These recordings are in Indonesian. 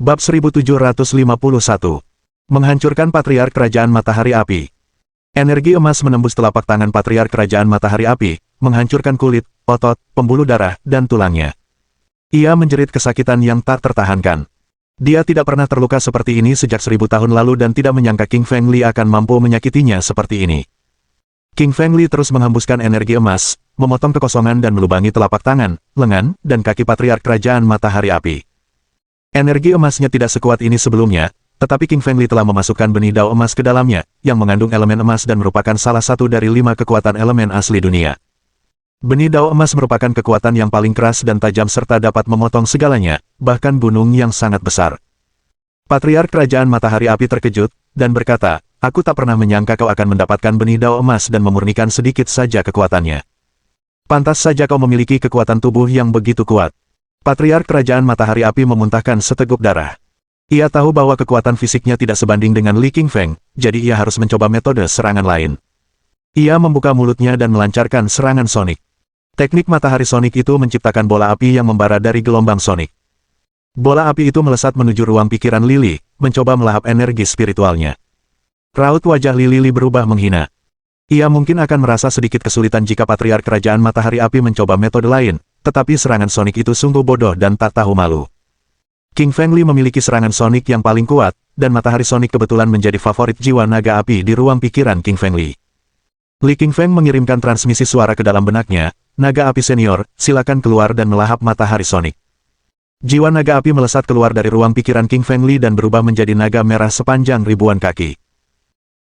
Bab 1751. Menghancurkan Patriark Kerajaan Matahari Api. Energi emas menembus telapak tangan Patriark Kerajaan Matahari Api, menghancurkan kulit, otot, pembuluh darah, dan tulangnya. Ia menjerit kesakitan yang tak tertahankan. Dia tidak pernah terluka seperti ini sejak 1000 tahun lalu dan tidak menyangka King Feng Li akan mampu menyakitinya seperti ini. King Feng Li terus menghembuskan energi emas, memotong kekosongan dan melubangi telapak tangan, lengan, dan kaki Patriark Kerajaan Matahari Api. Energi emasnya tidak sekuat ini sebelumnya, tetapi King Feng Li telah memasukkan benih dao emas ke dalamnya, yang mengandung elemen emas dan merupakan salah satu dari 5 kekuatan elemen asli dunia. Benih dao emas merupakan kekuatan yang paling keras dan tajam serta dapat memotong segalanya, bahkan gunung yang sangat besar. Patriark Kerajaan Matahari Api terkejut, dan berkata, "Aku tak pernah menyangka kau akan mendapatkan benih dao emas dan memurnikan sedikit saja kekuatannya. Pantas saja kau memiliki kekuatan tubuh yang begitu kuat." Patriark Kerajaan Matahari Api memuntahkan seteguk darah. Ia tahu bahwa kekuatan fisiknya tidak sebanding dengan Li King Feng, jadi ia harus mencoba metode serangan lain. Ia membuka mulutnya dan melancarkan serangan sonik. Teknik matahari sonik itu menciptakan bola api yang membara dari gelombang sonik. Bola api itu melesat menuju ruang pikiran Lili, mencoba melahap energi spiritualnya. Raut wajah Lili berubah menghina. Ia mungkin akan merasa sedikit kesulitan jika Patriark Kerajaan Matahari Api mencoba metode lain, tetapi serangan sonik itu sungguh bodoh dan tak tahu malu. King Feng Li memiliki serangan sonik yang paling kuat, dan matahari sonik kebetulan menjadi favorit jiwa naga api di ruang pikiran King Feng Li. Li King Feng mengirimkan transmisi suara ke dalam benaknya, "Naga api senior, silakan keluar dan melahap matahari sonik." Jiwa naga api melesat keluar dari ruang pikiran King Feng Li dan berubah menjadi naga merah sepanjang ribuan kaki.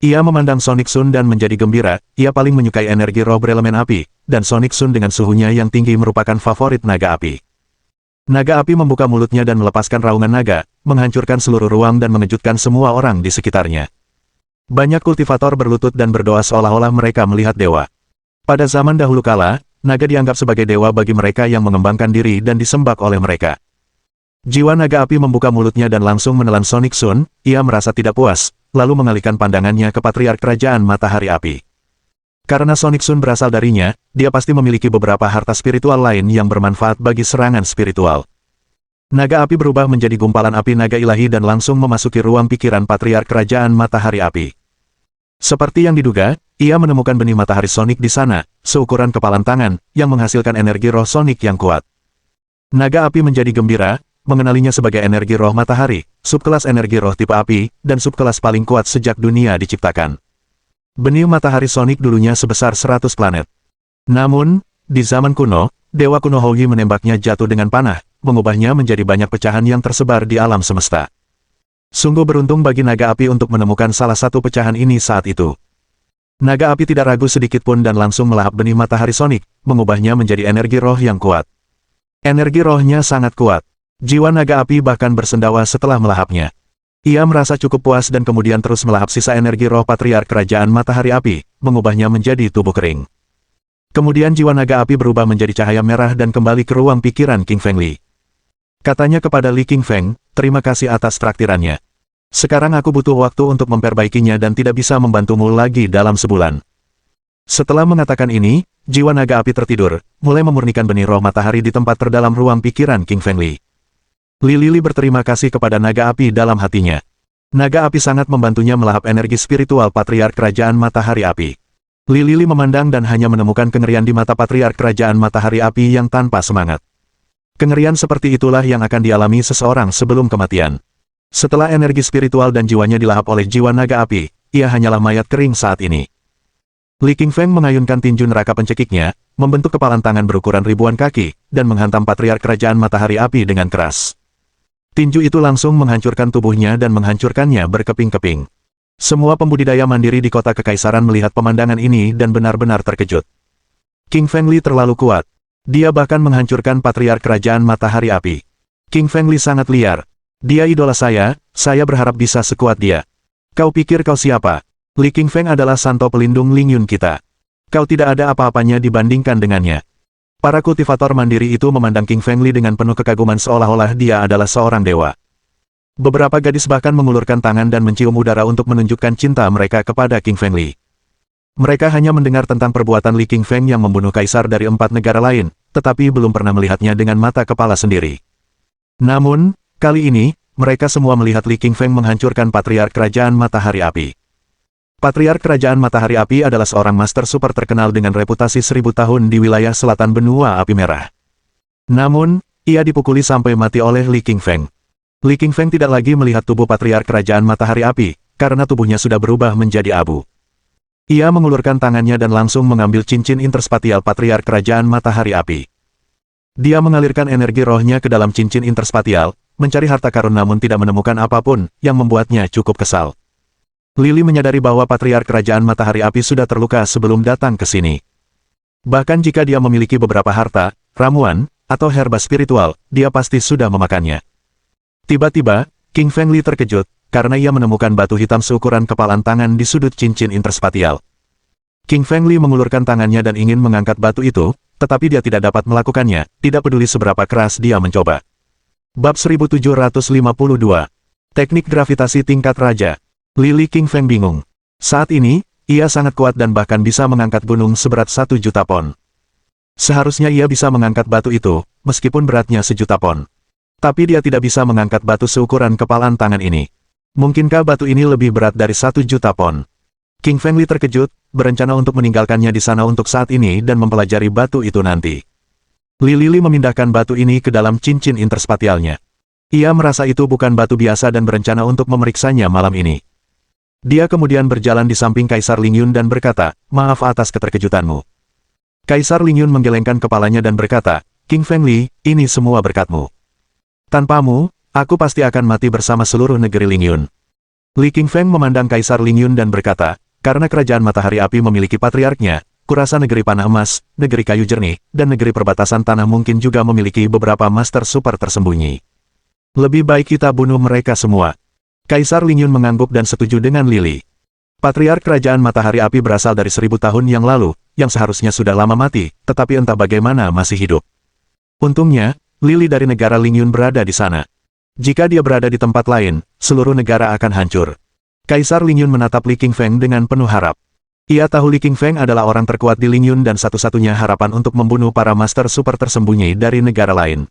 Ia memandang Sonic Sun dan menjadi gembira, ia paling menyukai energi roh berelemen api, dan Sonic Sun dengan suhunya yang tinggi merupakan favorit naga api. Naga api membuka mulutnya dan melepaskan raungan naga, menghancurkan seluruh ruang dan mengejutkan semua orang di sekitarnya. Banyak kultivator berlutut dan berdoa seolah-olah mereka melihat dewa. Pada zaman dahulu kala, naga dianggap sebagai dewa bagi mereka yang mengembangkan diri dan disembah oleh mereka. Jiwa naga api membuka mulutnya dan langsung menelan Sonic Sun, ia merasa tidak puas, lalu mengalihkan pandangannya ke Patriark Kerajaan Matahari Api. Karena Sonic Sun berasal darinya, dia pasti memiliki beberapa harta spiritual lain yang bermanfaat bagi serangan spiritual. Naga api berubah menjadi gumpalan api naga ilahi dan langsung memasuki ruang pikiran Patriark Kerajaan Matahari Api. Seperti yang diduga, ia menemukan benih matahari sonik di sana, seukuran kepalan tangan, yang menghasilkan energi roh sonik yang kuat. Naga api menjadi gembira, mengenalinya sebagai energi roh matahari, subkelas energi roh tipe api, dan subkelas paling kuat sejak dunia diciptakan. Benih matahari sonik dulunya sebesar 100 planet. Namun, di zaman kuno, Dewa kuno Houyi menembaknya jatuh dengan panah, mengubahnya menjadi banyak pecahan yang tersebar di alam semesta. Sungguh beruntung bagi naga api untuk menemukan salah satu pecahan ini saat itu. Naga api tidak ragu sedikitpun dan langsung melahap benih matahari sonik, mengubahnya menjadi energi roh yang kuat. Energi rohnya sangat kuat. Jiwa naga api bahkan bersendawa setelah melahapnya. Ia merasa cukup puas dan kemudian terus melahap sisa energi roh Patriark Kerajaan Matahari Api, mengubahnya menjadi tubuh kering. Kemudian jiwa naga api berubah menjadi cahaya merah dan kembali ke ruang pikiran King Feng Li. Katanya kepada Li King Feng, "Terima kasih atas traktirannya. Sekarang aku butuh waktu untuk memperbaikinya dan tidak bisa membantumu lagi dalam sebulan." Setelah mengatakan ini, jiwa naga api tertidur, mulai memurnikan benih roh matahari di tempat terdalam ruang pikiran King Feng Li. Li berterima kasih kepada naga api dalam hatinya. Naga api sangat membantunya melahap energi spiritual Patriark Kerajaan Matahari Api. Li memandang dan hanya menemukan kengerian di mata Patriark Kerajaan Matahari Api yang tanpa semangat. Kengerian seperti itulah yang akan dialami seseorang sebelum kematian. Setelah energi spiritual dan jiwanya dilahap oleh jiwa naga api, ia hanyalah mayat kering saat ini. Li King Feng mengayunkan tinju neraka pencekiknya, membentuk kepalan tangan berukuran ribuan kaki, dan menghantam Patriark Kerajaan Matahari Api dengan keras. Tinju itu langsung menghancurkan tubuhnya dan menghancurkannya berkeping-keping. Semua pembudidaya mandiri di kota kekaisaran melihat pemandangan ini dan benar-benar terkejut. King Feng Li terlalu kuat. Dia bahkan menghancurkan Patriark Kerajaan Matahari Api. King Feng Li sangat liar. Dia idola saya berharap bisa sekuat dia. Kau pikir kau siapa? Li King Feng adalah santo pelindung Ling Yun kita. Kau tidak ada apa-apanya dibandingkan dengannya. Para kultivator mandiri itu memandang King Feng Li dengan penuh kekaguman seolah-olah dia adalah seorang dewa. Beberapa gadis bahkan mengulurkan tangan dan mencium udara untuk menunjukkan cinta mereka kepada King Feng Li. Mereka hanya mendengar tentang perbuatan Li King Feng yang membunuh kaisar dari 4 negara lain, tetapi belum pernah melihatnya dengan mata kepala sendiri. Namun, kali ini, mereka semua melihat Li Qingfeng menghancurkan Patriark Kerajaan Matahari Api. Patriark Kerajaan Matahari Api adalah seorang master super terkenal dengan reputasi 1000 tahun di wilayah selatan benua api merah. Namun, ia dipukuli sampai mati oleh Li Qingfeng. Li Qingfeng tidak lagi melihat tubuh Patriark Kerajaan Matahari Api, karena tubuhnya sudah berubah menjadi abu. Ia mengulurkan tangannya dan langsung mengambil cincin interspatial Patriark Kerajaan Matahari Api. Dia mengalirkan energi rohnya ke dalam cincin interspatial, mencari harta karun namun tidak menemukan apapun, yang membuatnya cukup kesal. Lily menyadari bahwa Patriark Kerajaan Matahari Api sudah terluka sebelum datang ke sini. Bahkan jika dia memiliki beberapa harta, ramuan, atau herba spiritual, dia pasti sudah memakannya. Tiba-tiba, King Feng Li terkejut, karena ia menemukan batu hitam seukuran kepalan tangan di sudut cincin interspatial. King Feng Li mengulurkan tangannya dan ingin mengangkat batu itu, tetapi dia tidak dapat melakukannya, tidak peduli seberapa keras dia mencoba. Bab 1752. Teknik gravitasi tingkat raja. Li Qingfeng bingung. Saat ini, ia sangat kuat dan bahkan bisa mengangkat gunung seberat 1 juta pon. Seharusnya ia bisa mengangkat batu itu, meskipun beratnya 1 juta pon. Tapi dia tidak bisa mengangkat batu seukuran kepalan tangan ini. Mungkinkah batu ini lebih berat dari 1 juta pon? King Feng Li terkejut, berencana untuk meninggalkannya di sana untuk saat ini dan mempelajari batu itu nanti. Li memindahkan batu ini ke dalam cincin interspatialnya. Ia merasa itu bukan batu biasa dan berencana untuk memeriksanya malam ini. Dia kemudian berjalan di samping Kaisar Lingyun dan berkata, "Maaf atas keterkejutanmu." Kaisar Lingyun menggelengkan kepalanya dan berkata, "King Feng Li, ini semua berkatmu. Tanpamu, aku pasti akan mati bersama seluruh negeri Lingyun." Li Qingfeng memandang Kaisar Lingyun dan berkata, "Karena kerajaan Matahari Api memiliki patriarknya, kurasa negeri panah emas, negeri kayu jernih, dan negeri perbatasan tanah mungkin juga memiliki beberapa master super tersembunyi. Lebih baik kita bunuh mereka semua." Kaisar Lingyun mengangguk dan setuju dengan Lily. Patriark Kerajaan Matahari Api berasal dari 1000 tahun yang lalu, yang seharusnya sudah lama mati, tetapi entah bagaimana masih hidup. Untungnya, Lily dari negara Lingyun berada di sana. Jika dia berada di tempat lain, seluruh negara akan hancur. Kaisar Lingyun menatap Li Qingfeng dengan penuh harap. Ia tahu Li Qingfeng adalah orang terkuat di Lingyun dan satu-satunya harapan untuk membunuh para master super tersembunyi dari negara lain.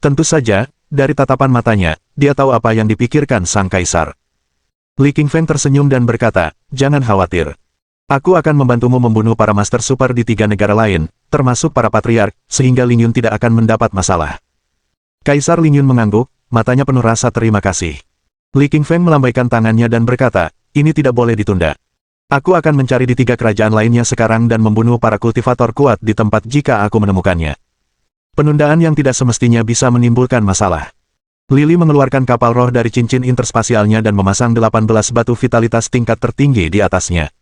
Tentu saja, dari tatapan matanya, dia tahu apa yang dipikirkan sang kaisar. Li Qingfeng tersenyum dan berkata, "Jangan khawatir. Aku akan membantumu membunuh para master super di 3 negara lain, termasuk para patriark, sehingga Lingyun tidak akan mendapat masalah." Kaisar Lingyun mengangguk, matanya penuh rasa terima kasih. Li Qingfeng melambaikan tangannya dan berkata, "Ini tidak boleh ditunda. Aku akan mencari di 3 kerajaan lainnya sekarang dan membunuh para kultivator kuat di tempat jika aku menemukannya. Penundaan yang tidak semestinya bisa menimbulkan masalah." Lily mengeluarkan kapal roh dari cincin interspasialnya dan memasang 18 batu vitalitas tingkat tertinggi di atasnya.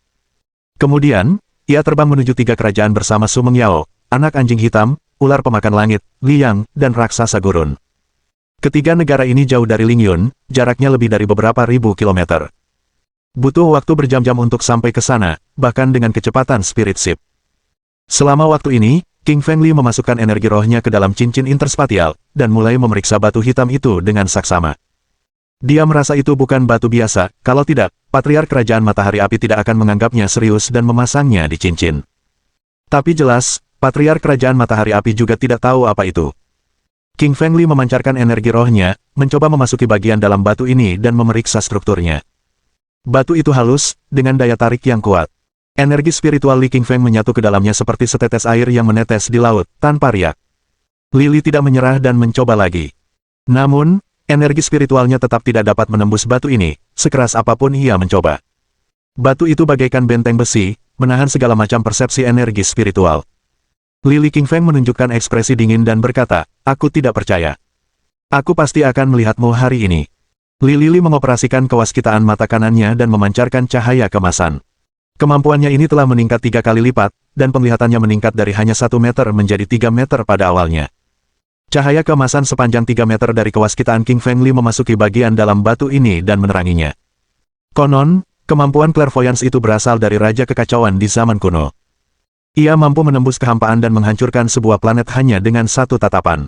Kemudian, ia terbang menuju 3 kerajaan bersama Su Mengyao, anak anjing hitam, ular pemakan langit, Liang, dan raksasa gurun. Ketiga negara ini jauh dari Lingyun, jaraknya lebih dari beberapa ribu kilometer. Butuh waktu berjam-jam untuk sampai ke sana, bahkan dengan kecepatan spirit ship. Selama waktu ini, King Feng Li memasukkan energi rohnya ke dalam cincin interspatial, dan mulai memeriksa batu hitam itu dengan saksama. Dia merasa itu bukan batu biasa, kalau tidak, Patriark Kerajaan Matahari Api tidak akan menganggapnya serius dan memasangnya di cincin. Tapi jelas, Patriark Kerajaan Matahari Api juga tidak tahu apa itu. King Feng Li memancarkan energi rohnya, mencoba memasuki bagian dalam batu ini dan memeriksa strukturnya. Batu itu halus, dengan daya tarik yang kuat. Energi spiritual Li Qingfeng menyatu ke dalamnya seperti setetes air yang menetes di laut, tanpa riak. Lily tidak menyerah dan mencoba lagi. Namun, energi spiritualnya tetap tidak dapat menembus batu ini, sekeras apapun ia mencoba. Batu itu bagaikan benteng besi, menahan segala macam persepsi energi spiritual. Li Qingfeng menunjukkan ekspresi dingin dan berkata, "Aku tidak percaya. Aku pasti akan melihatmu hari ini." Lily mengoperasikan kewaskitaan mata kanannya dan memancarkan cahaya kemasan. Kemampuannya ini telah meningkat 3 kali lipat, dan penglihatannya meningkat dari hanya 1 meter menjadi 3 meter pada awalnya. Cahaya keemasan sepanjang 3 meter dari kewaskitaan King Feng Li memasuki bagian dalam batu ini dan meneranginya. Konon, kemampuan clairvoyance itu berasal dari Raja Kekacauan di zaman kuno. Ia mampu menembus kehampaan dan menghancurkan sebuah planet hanya dengan 1 tatapan.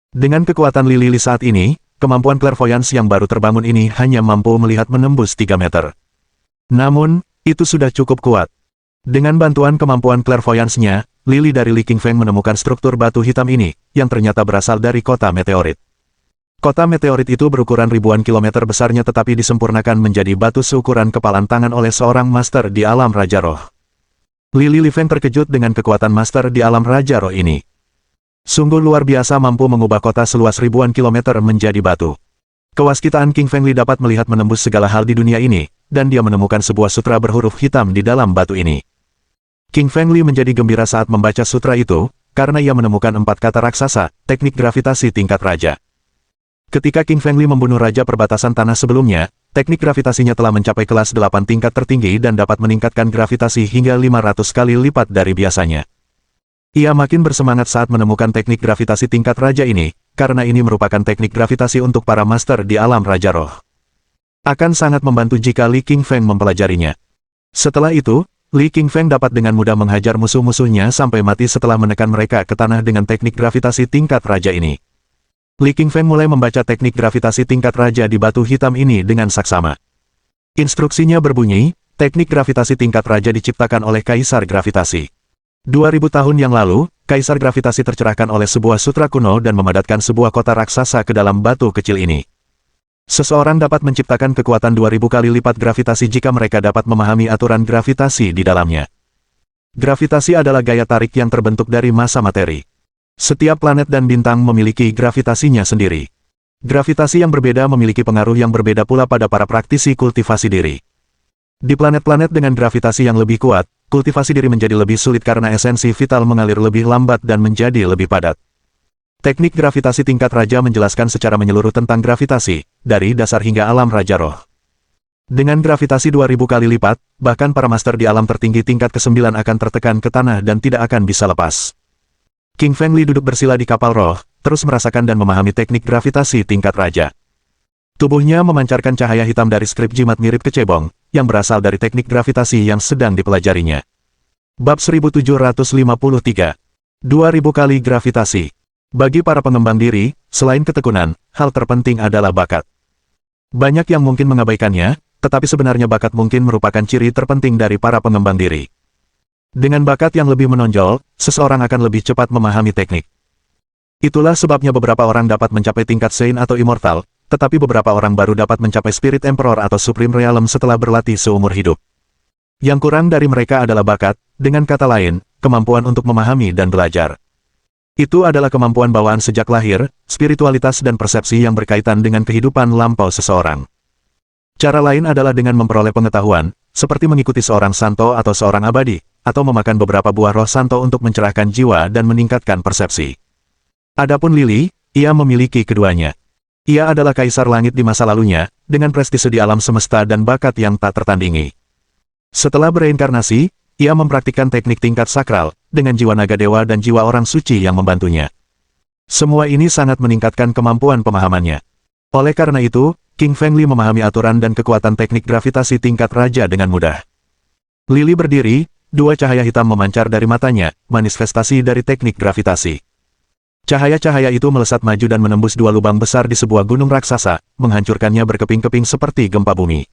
Dengan kekuatan Lily saat ini, kemampuan clairvoyance yang baru terbangun ini hanya mampu melihat menembus 3 meter. Namun, itu sudah cukup kuat. Dengan bantuan kemampuan clairvoyance-nya, Lily dari Li Qingfeng menemukan struktur batu hitam ini, yang ternyata berasal dari kota meteorit. Kota meteorit itu berukuran ribuan kilometer besarnya tetapi disempurnakan menjadi batu seukuran kepalan tangan oleh seorang master di alam Raja Roh. Li Lifeng terkejut dengan kekuatan master di alam Raja Roh ini. Sungguh luar biasa mampu mengubah kota seluas ribuan kilometer menjadi batu. Kewaskitaan King Fengli dapat melihat menembus segala hal di dunia ini, dan dia menemukan sebuah sutra berhuruf hitam di dalam batu ini. King Fengli menjadi gembira saat membaca sutra itu, karena ia menemukan 4 kata raksasa, teknik gravitasi tingkat raja. Ketika King Fengli membunuh Raja Perbatasan Tanah sebelumnya, teknik gravitasinya telah mencapai kelas 8 tingkat tertinggi dan dapat meningkatkan gravitasi hingga 500 kali lipat dari biasanya. Ia makin bersemangat saat menemukan teknik gravitasi tingkat raja ini, karena ini merupakan teknik gravitasi untuk para master di alam Raja Roh. Akan sangat membantu jika Li King Feng mempelajarinya. Setelah itu, Li King Feng dapat dengan mudah menghajar musuh-musuhnya sampai mati setelah menekan mereka ke tanah dengan teknik gravitasi tingkat raja ini. Li King Feng mulai membaca teknik gravitasi tingkat raja di batu hitam ini dengan saksama. Instruksinya berbunyi, teknik gravitasi tingkat raja diciptakan oleh Kaisar Gravitasi. 2000 tahun yang lalu, Kaisar Gravitasi tercerahkan oleh sebuah sutra kuno dan memadatkan sebuah kota raksasa ke dalam batu kecil ini. Seseorang dapat menciptakan kekuatan 2000 kali lipat gravitasi jika mereka dapat memahami aturan gravitasi di dalamnya. Gravitasi adalah gaya tarik yang terbentuk dari massa materi. Setiap planet dan bintang memiliki gravitasinya sendiri. Gravitasi yang berbeda memiliki pengaruh yang berbeda pula pada para praktisi kultivasi diri. Di planet-planet dengan gravitasi yang lebih kuat, kultivasi diri menjadi lebih sulit karena esensi vital mengalir lebih lambat dan menjadi lebih padat. Teknik gravitasi tingkat raja menjelaskan secara menyeluruh tentang gravitasi, dari dasar hingga alam Raja Roh. Dengan gravitasi 2000 kali lipat, bahkan para master di alam tertinggi tingkat ke-9 akan tertekan ke tanah dan tidak akan bisa lepas. King Fengli duduk bersila di kapal roh, terus merasakan dan memahami teknik gravitasi tingkat raja. Tubuhnya memancarkan cahaya hitam dari skrip jimat mirip kecebong, yang berasal dari teknik gravitasi yang sedang dipelajarinya. Bab 1753. 2000 kali gravitasi. Bagi para pengembang diri, selain ketekunan, hal terpenting adalah bakat. Banyak yang mungkin mengabaikannya, tetapi sebenarnya bakat mungkin merupakan ciri terpenting dari para pengembang diri. Dengan bakat yang lebih menonjol, seseorang akan lebih cepat memahami teknik. Itulah sebabnya beberapa orang dapat mencapai tingkat Saint atau Immortal, tetapi beberapa orang baru dapat mencapai Spirit Emperor atau Supreme Realm setelah berlatih seumur hidup. Yang kurang dari mereka adalah bakat, dengan kata lain, kemampuan untuk memahami dan belajar. Itu adalah kemampuan bawaan sejak lahir, spiritualitas dan persepsi yang berkaitan dengan kehidupan lampau seseorang. Cara lain adalah dengan memperoleh pengetahuan, seperti mengikuti seorang santo atau seorang abadi, atau memakan beberapa buah roh santo untuk mencerahkan jiwa dan meningkatkan persepsi. Adapun Lily, ia memiliki keduanya. Ia adalah kaisar langit di masa lalunya, dengan prestise di alam semesta dan bakat yang tak tertandingi. Setelah bereinkarnasi, ia mempraktikkan teknik tingkat sakral, dengan jiwa naga dewa dan jiwa orang suci yang membantunya. Semua ini sangat meningkatkan kemampuan pemahamannya. Oleh karena itu, King Fengli memahami aturan dan kekuatan teknik gravitasi tingkat raja dengan mudah. Lily berdiri, 2 cahaya hitam memancar dari matanya, manifestasi dari teknik gravitasi. Cahaya-cahaya itu melesat maju dan menembus 2 lubang besar di sebuah gunung raksasa, menghancurkannya berkeping-keping seperti gempa bumi.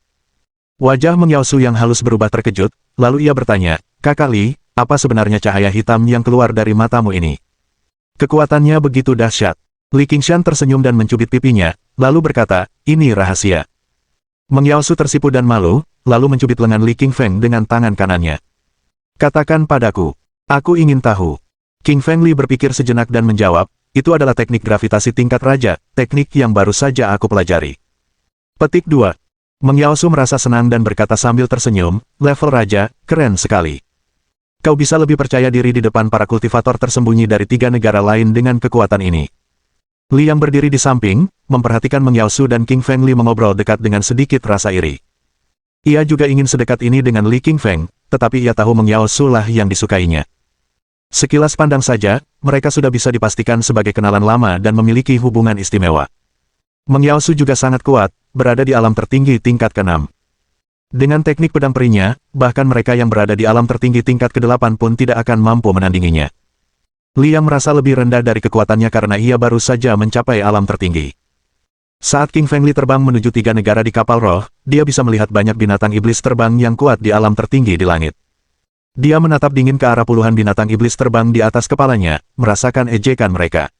Wajah Meng Yaosu yang halus berubah terkejut, lalu ia bertanya, "Kakak Li, apa sebenarnya cahaya hitam yang keluar dari matamu ini?" Kekuatannya begitu dahsyat. Li Qingshan tersenyum dan mencubit pipinya, lalu berkata, "Ini rahasia." Meng Yaosu tersipu dan malu, lalu mencubit lengan Li King Feng dengan tangan kanannya. "Katakan padaku. Aku ingin tahu." King Fengli berpikir sejenak dan menjawab, "Itu adalah teknik gravitasi tingkat raja, teknik yang baru saja aku pelajari." Petik 2. Meng Yaosu merasa senang dan berkata sambil tersenyum, "Level raja, keren sekali. Kau bisa lebih percaya diri di depan para kultivator tersembunyi dari 3 negara lain dengan kekuatan ini." Li yang berdiri di samping, memperhatikan Meng Yaosu dan King Fengli mengobrol dekat dengan sedikit rasa iri. Ia juga ingin sedekat ini dengan Li King Feng, tetapi ia tahu Meng Yaosu lah yang disukainya. Sekilas pandang saja, mereka sudah bisa dipastikan sebagai kenalan lama dan memiliki hubungan istimewa. Meng Yaosu juga sangat kuat, berada di alam tertinggi tingkat ke-6. Dengan teknik pedang perinya, bahkan mereka yang berada di alam tertinggi tingkat ke-8 pun tidak akan mampu menandinginya. Li yang merasa lebih rendah dari kekuatannya karena ia baru saja mencapai alam tertinggi. Saat King Fengli terbang menuju 3 negara di kapal roh, dia bisa melihat banyak binatang iblis terbang yang kuat di alam tertinggi di langit. Dia menatap dingin ke arah puluhan binatang iblis terbang di atas kepalanya, merasakan ejekan mereka.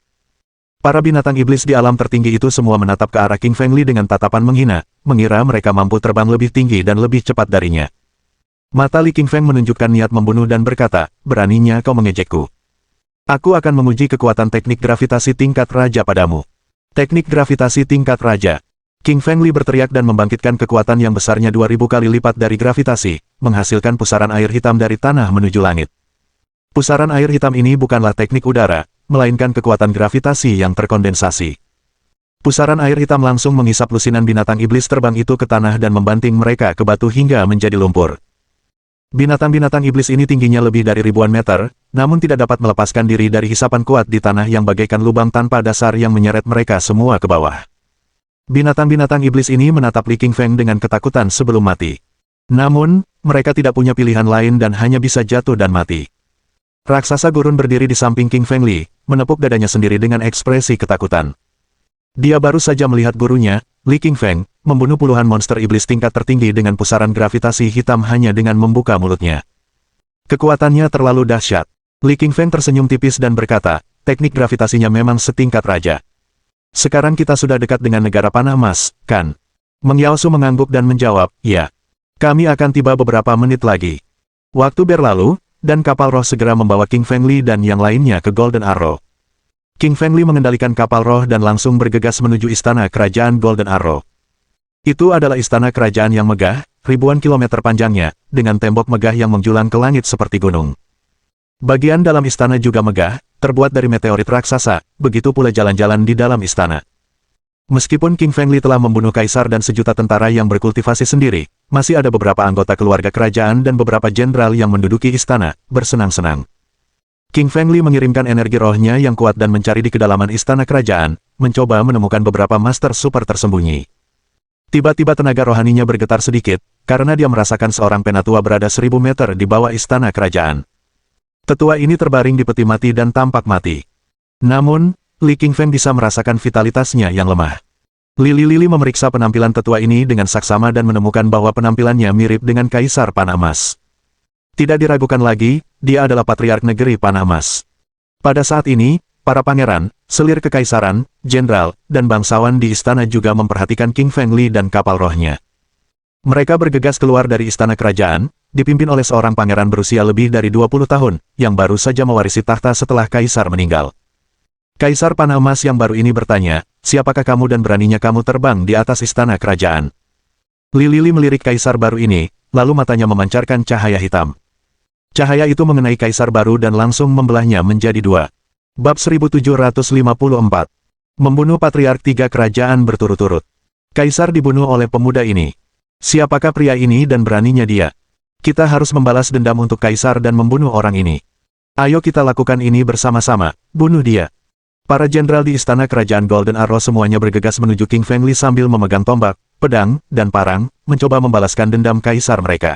Para binatang iblis di alam tertinggi itu semua menatap ke arah King Feng Li dengan tatapan menghina, mengira mereka mampu terbang lebih tinggi dan lebih cepat darinya. Mata Li King Feng menunjukkan niat membunuh dan berkata, beraninya kau mengejekku. Aku akan menguji kekuatan teknik gravitasi tingkat raja padamu. Teknik gravitasi tingkat raja. King Feng Li berteriak dan membangkitkan kekuatan yang besarnya 2000 kali lipat dari gravitasi, menghasilkan pusaran air hitam dari tanah menuju langit. Pusaran air hitam ini bukanlah teknik udara, melainkan kekuatan gravitasi yang terkondensasi. Pusaran air hitam langsung menghisap lusinan binatang iblis terbang itu ke tanah dan membanting mereka ke batu hingga menjadi lumpur. Binatang-binatang iblis ini tingginya lebih dari ribuan meter, namun tidak dapat melepaskan diri dari hisapan kuat di tanah yang bagaikan lubang tanpa dasar yang menyeret mereka semua ke bawah. Binatang-binatang iblis ini menatap Li King Feng dengan ketakutan sebelum mati. Namun, mereka tidak punya pilihan lain dan hanya bisa jatuh dan mati. Raksasa gurun berdiri di samping King Feng Li, menepuk dadanya sendiri dengan ekspresi ketakutan. Dia baru saja melihat gurunya, Li King Feng, membunuh puluhan monster iblis tingkat tertinggi dengan pusaran gravitasi hitam hanya dengan membuka mulutnya. Kekuatannya terlalu dahsyat. Li King Feng tersenyum tipis dan berkata, teknik gravitasinya memang setingkat raja. Sekarang kita sudah dekat dengan negara panah emas, kan? Meng Yao Su mengangguk dan menjawab, ya. Kami akan tiba beberapa menit lagi. Waktu berlalu, dan kapal roh segera membawa King Feng Li dan yang lainnya ke Golden Arrow. King Feng Li mengendalikan kapal roh dan langsung bergegas menuju istana kerajaan Golden Arrow. Itu adalah istana kerajaan yang megah, ribuan kilometer panjangnya, dengan tembok megah yang menjulang ke langit seperti gunung. Bagian dalam istana juga megah, terbuat dari meteorit raksasa, begitu pula jalan-jalan di dalam istana. Meskipun King Feng Li telah membunuh kaisar dan sejuta tentara yang berkultivasi sendiri, masih ada beberapa anggota keluarga kerajaan dan beberapa jenderal yang menduduki istana, bersenang-senang. King Feng Li mengirimkan energi rohnya yang kuat dan mencari di kedalaman istana kerajaan, mencoba menemukan beberapa master super tersembunyi. Tiba-tiba tenaga rohaninya bergetar sedikit, karena dia merasakan seorang penatua berada 1000 meter di bawah istana kerajaan. Tetua ini terbaring di peti mati dan tampak mati. Namun, Li King Feng bisa merasakan vitalitasnya yang lemah. Li memeriksa penampilan tetua ini dengan saksama dan menemukan bahwa penampilannya mirip dengan Kaisar Panah Emas. Tidak diragukan lagi, dia adalah Patriark Negeri Panah Emas. Pada saat ini, para pangeran, selir kekaisaran, jenderal, dan bangsawan di istana juga memperhatikan King Feng Li dan kapal rohnya. Mereka bergegas keluar dari istana kerajaan, dipimpin oleh seorang pangeran berusia lebih dari 20 tahun, yang baru saja mewarisi tahta setelah kaisar meninggal. Kaisar Panah Emas yang baru ini bertanya, siapakah kamu dan beraninya kamu terbang di atas istana kerajaan? Li melirik kaisar baru ini, lalu matanya memancarkan cahaya hitam. Cahaya itu mengenai kaisar baru dan langsung membelahnya menjadi dua. Bab 1754. Membunuh Patriark 3 kerajaan berturut-turut. Kaisar dibunuh oleh pemuda ini. Siapakah pria ini dan beraninya dia? Kita harus membalas dendam untuk kaisar dan membunuh orang ini. Ayo kita lakukan ini bersama-sama, bunuh dia. Para jenderal di istana kerajaan Golden Arrow semuanya bergegas menuju King Feng Li sambil memegang tombak, pedang, dan parang, mencoba membalaskan dendam kaisar mereka.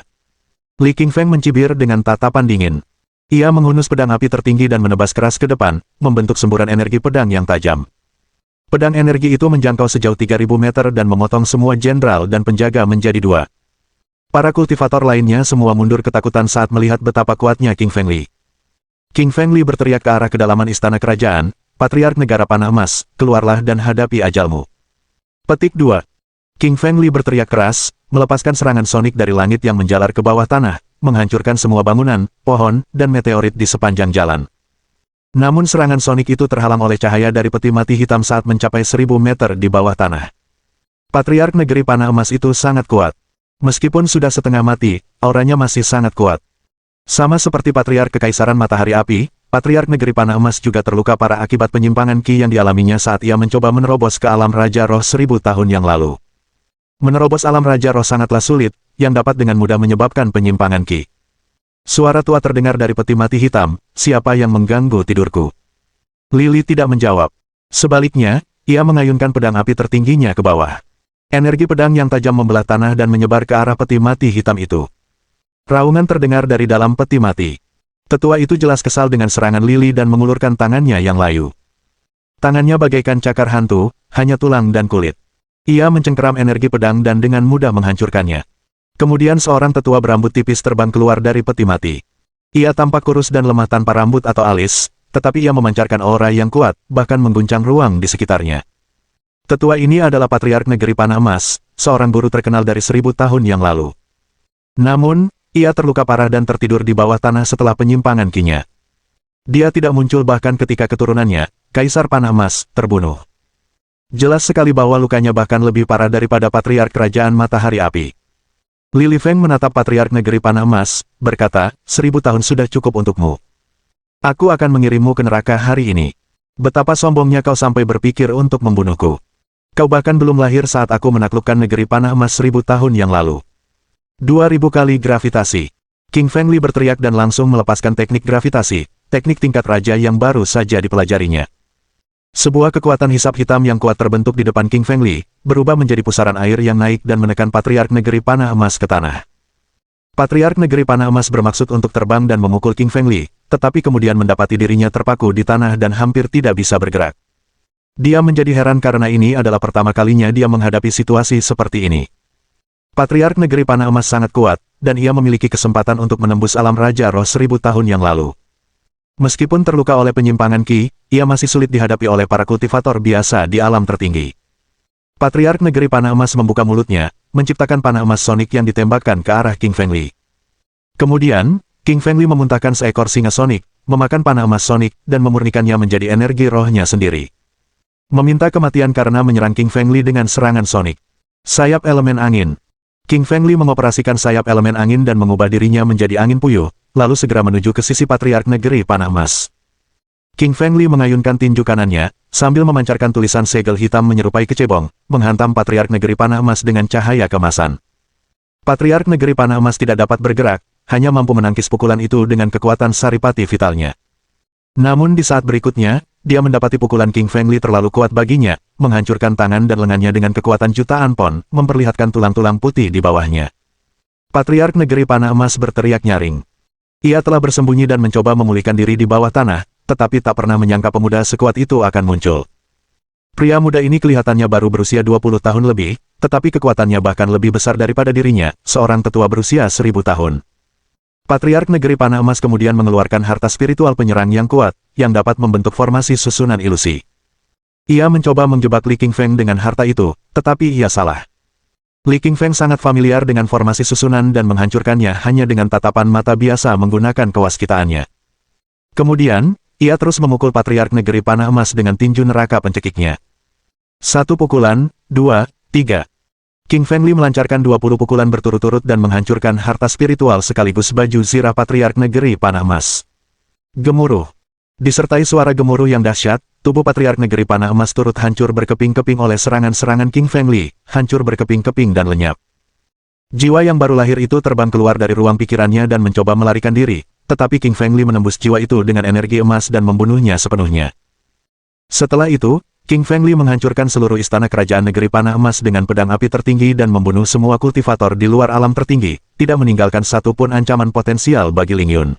Li King Feng mencibir dengan tatapan dingin. Ia menghunus pedang api tertinggi dan menebas keras ke depan, membentuk semburan energi pedang yang tajam. Pedang energi itu menjangkau sejauh 3000 meter dan memotong semua jenderal dan penjaga menjadi dua. Para kultivator lainnya semua mundur ketakutan saat melihat betapa kuatnya King Feng Li. King Feng Li berteriak ke arah kedalaman istana kerajaan, Patriark Negara Panah Emas, keluarlah dan hadapi ajalmu. Petik 2. King Feng Li berteriak keras, melepaskan serangan sonik dari langit yang menjalar ke bawah tanah, menghancurkan semua bangunan, pohon, dan meteorit di sepanjang jalan. Namun serangan sonik itu terhalang oleh cahaya dari peti mati hitam saat mencapai 1000 meter di bawah tanah. Patriark Negeri Panah Emas itu sangat kuat. Meskipun sudah setengah mati, auranya masih sangat kuat. Sama seperti Patriark Kekaisaran Matahari Api, Patriark Negeri Panah Emas juga terluka parah akibat penyimpangan Ki yang dialaminya saat ia mencoba menerobos ke alam Raja Roh 1000 tahun yang lalu. Menerobos alam Raja Roh sangatlah sulit, yang dapat dengan mudah menyebabkan penyimpangan Ki. Suara tua terdengar dari peti mati hitam, siapa yang mengganggu tidurku? Li tidak menjawab. Sebaliknya, ia mengayunkan pedang api tertingginya ke bawah. Energi pedang yang tajam membelah tanah dan menyebar ke arah peti mati hitam itu. Raungan terdengar dari dalam peti mati. Tetua itu jelas kesal dengan serangan Li dan mengulurkan tangannya yang layu. Tangannya bagaikan cakar hantu, hanya tulang dan kulit. Ia mencengkeram energi pedang dan dengan mudah menghancurkannya. Kemudian seorang tetua berambut tipis terbang keluar dari peti mati. Ia tampak kurus dan lemah tanpa rambut atau alis, tetapi ia memancarkan aura yang kuat, bahkan mengguncang ruang di sekitarnya. Tetua ini adalah Patriark Negeri Panah Emas, seorang guru terkenal dari 1000 tahun yang lalu. Namun, ia terluka parah dan tertidur di bawah tanah setelah penyimpangan Qi-nya. Dia tidak muncul bahkan ketika keturunannya, Kaisar Panah Emas, terbunuh. Jelas sekali bahwa lukanya bahkan lebih parah daripada Patriark Kerajaan Matahari Api. Li Lifeng menatap Patriark Negeri Panah Emas, berkata, 1000 tahun sudah cukup untukmu. Aku akan mengirimmu ke neraka hari ini. Betapa sombongnya kau sampai berpikir untuk membunuhku. Kau bahkan belum lahir saat aku menaklukkan negeri Panah Emas 1000 tahun yang lalu. 2000 kali gravitasi. King Feng Li berteriak dan langsung melepaskan teknik gravitasi, teknik tingkat raja yang baru saja dipelajarinya. Sebuah kekuatan hisap hitam yang kuat terbentuk di depan King Feng Li, berubah menjadi pusaran air yang naik dan menekan Patriark Negeri Panah Emas ke tanah. Patriark Negeri Panah Emas bermaksud untuk terbang dan memukul King Feng Li, tetapi kemudian mendapati dirinya terpaku di tanah dan hampir tidak bisa bergerak. Dia menjadi heran karena ini adalah pertama kalinya dia menghadapi situasi seperti ini. Patriark Negeri Panah Emas sangat kuat, dan ia memiliki kesempatan untuk menembus alam Raja Roh 1000 tahun yang lalu. Meskipun terluka oleh penyimpangan Qi, ia masih sulit dihadapi oleh para kultivator biasa di alam tertinggi. Patriark Negeri Panah Emas membuka mulutnya, menciptakan panah emas sonik yang ditembakkan ke arah King Feng Li. Kemudian, King Feng Li memuntahkan seekor singa sonik, memakan panah emas sonik, dan memurnikannya menjadi energi rohnya sendiri. Meminta kematian karena menyerang King Feng Li dengan serangan sonik. Sayap elemen angin. King Feng Li mengoperasikan sayap elemen angin dan mengubah dirinya menjadi angin puyuh, lalu segera menuju ke sisi Patriark Negeri Panah Emas. King Feng Li mengayunkan tinju kanannya, sambil memancarkan tulisan segel hitam menyerupai kecebong, menghantam Patriark Negeri Panah Emas dengan cahaya kemasan. Patriark Negeri Panah Emas tidak dapat bergerak, hanya mampu menangkis pukulan itu dengan kekuatan saripati vitalnya. Namun di saat berikutnya, dia mendapati pukulan King Feng Li terlalu kuat baginya, menghancurkan tangan dan lengannya dengan kekuatan jutaan pon, memperlihatkan tulang-tulang putih di bawahnya. Patriark Negeri Panah Emas berteriak nyaring. Ia telah bersembunyi dan mencoba memulihkan diri di bawah tanah, tetapi tak pernah menyangka pemuda sekuat itu akan muncul. Pria muda ini kelihatannya baru berusia 20 tahun lebih, tetapi kekuatannya bahkan lebih besar daripada dirinya, seorang tetua berusia 1000 tahun. Patriark Negeri Panah Emas kemudian mengeluarkan harta spiritual penyerang yang kuat, yang dapat membentuk formasi susunan ilusi. Ia mencoba menjebak Li King Feng dengan harta itu, tetapi ia salah. Li King Feng sangat familiar dengan formasi susunan dan menghancurkannya hanya dengan tatapan mata biasa menggunakan kewaskitaannya. Kemudian, ia terus memukul Patriark Negeri Panah Emas dengan tinju neraka pencekiknya. 1 pukulan, 2, 3. King Feng Li melancarkan 20 pukulan berturut-turut dan menghancurkan harta spiritual sekaligus baju zirah Patriark Negeri Panah Emas. Gemuruh. Disertai suara gemuruh yang dahsyat, tubuh Patriark Negeri Panah Emas turut hancur berkeping-keping oleh serangan-serangan King Feng Li, hancur berkeping-keping dan lenyap. Jiwa yang baru lahir itu terbang keluar dari ruang pikirannya dan mencoba melarikan diri, tetapi King Feng Li menembus jiwa itu dengan energi emas dan membunuhnya sepenuhnya. Setelah itu, King Feng Li menghancurkan seluruh istana kerajaan negeri Panah Emas dengan pedang api tertinggi dan membunuh semua kultivator di luar alam tertinggi, tidak meninggalkan satupun ancaman potensial bagi Ling Yun.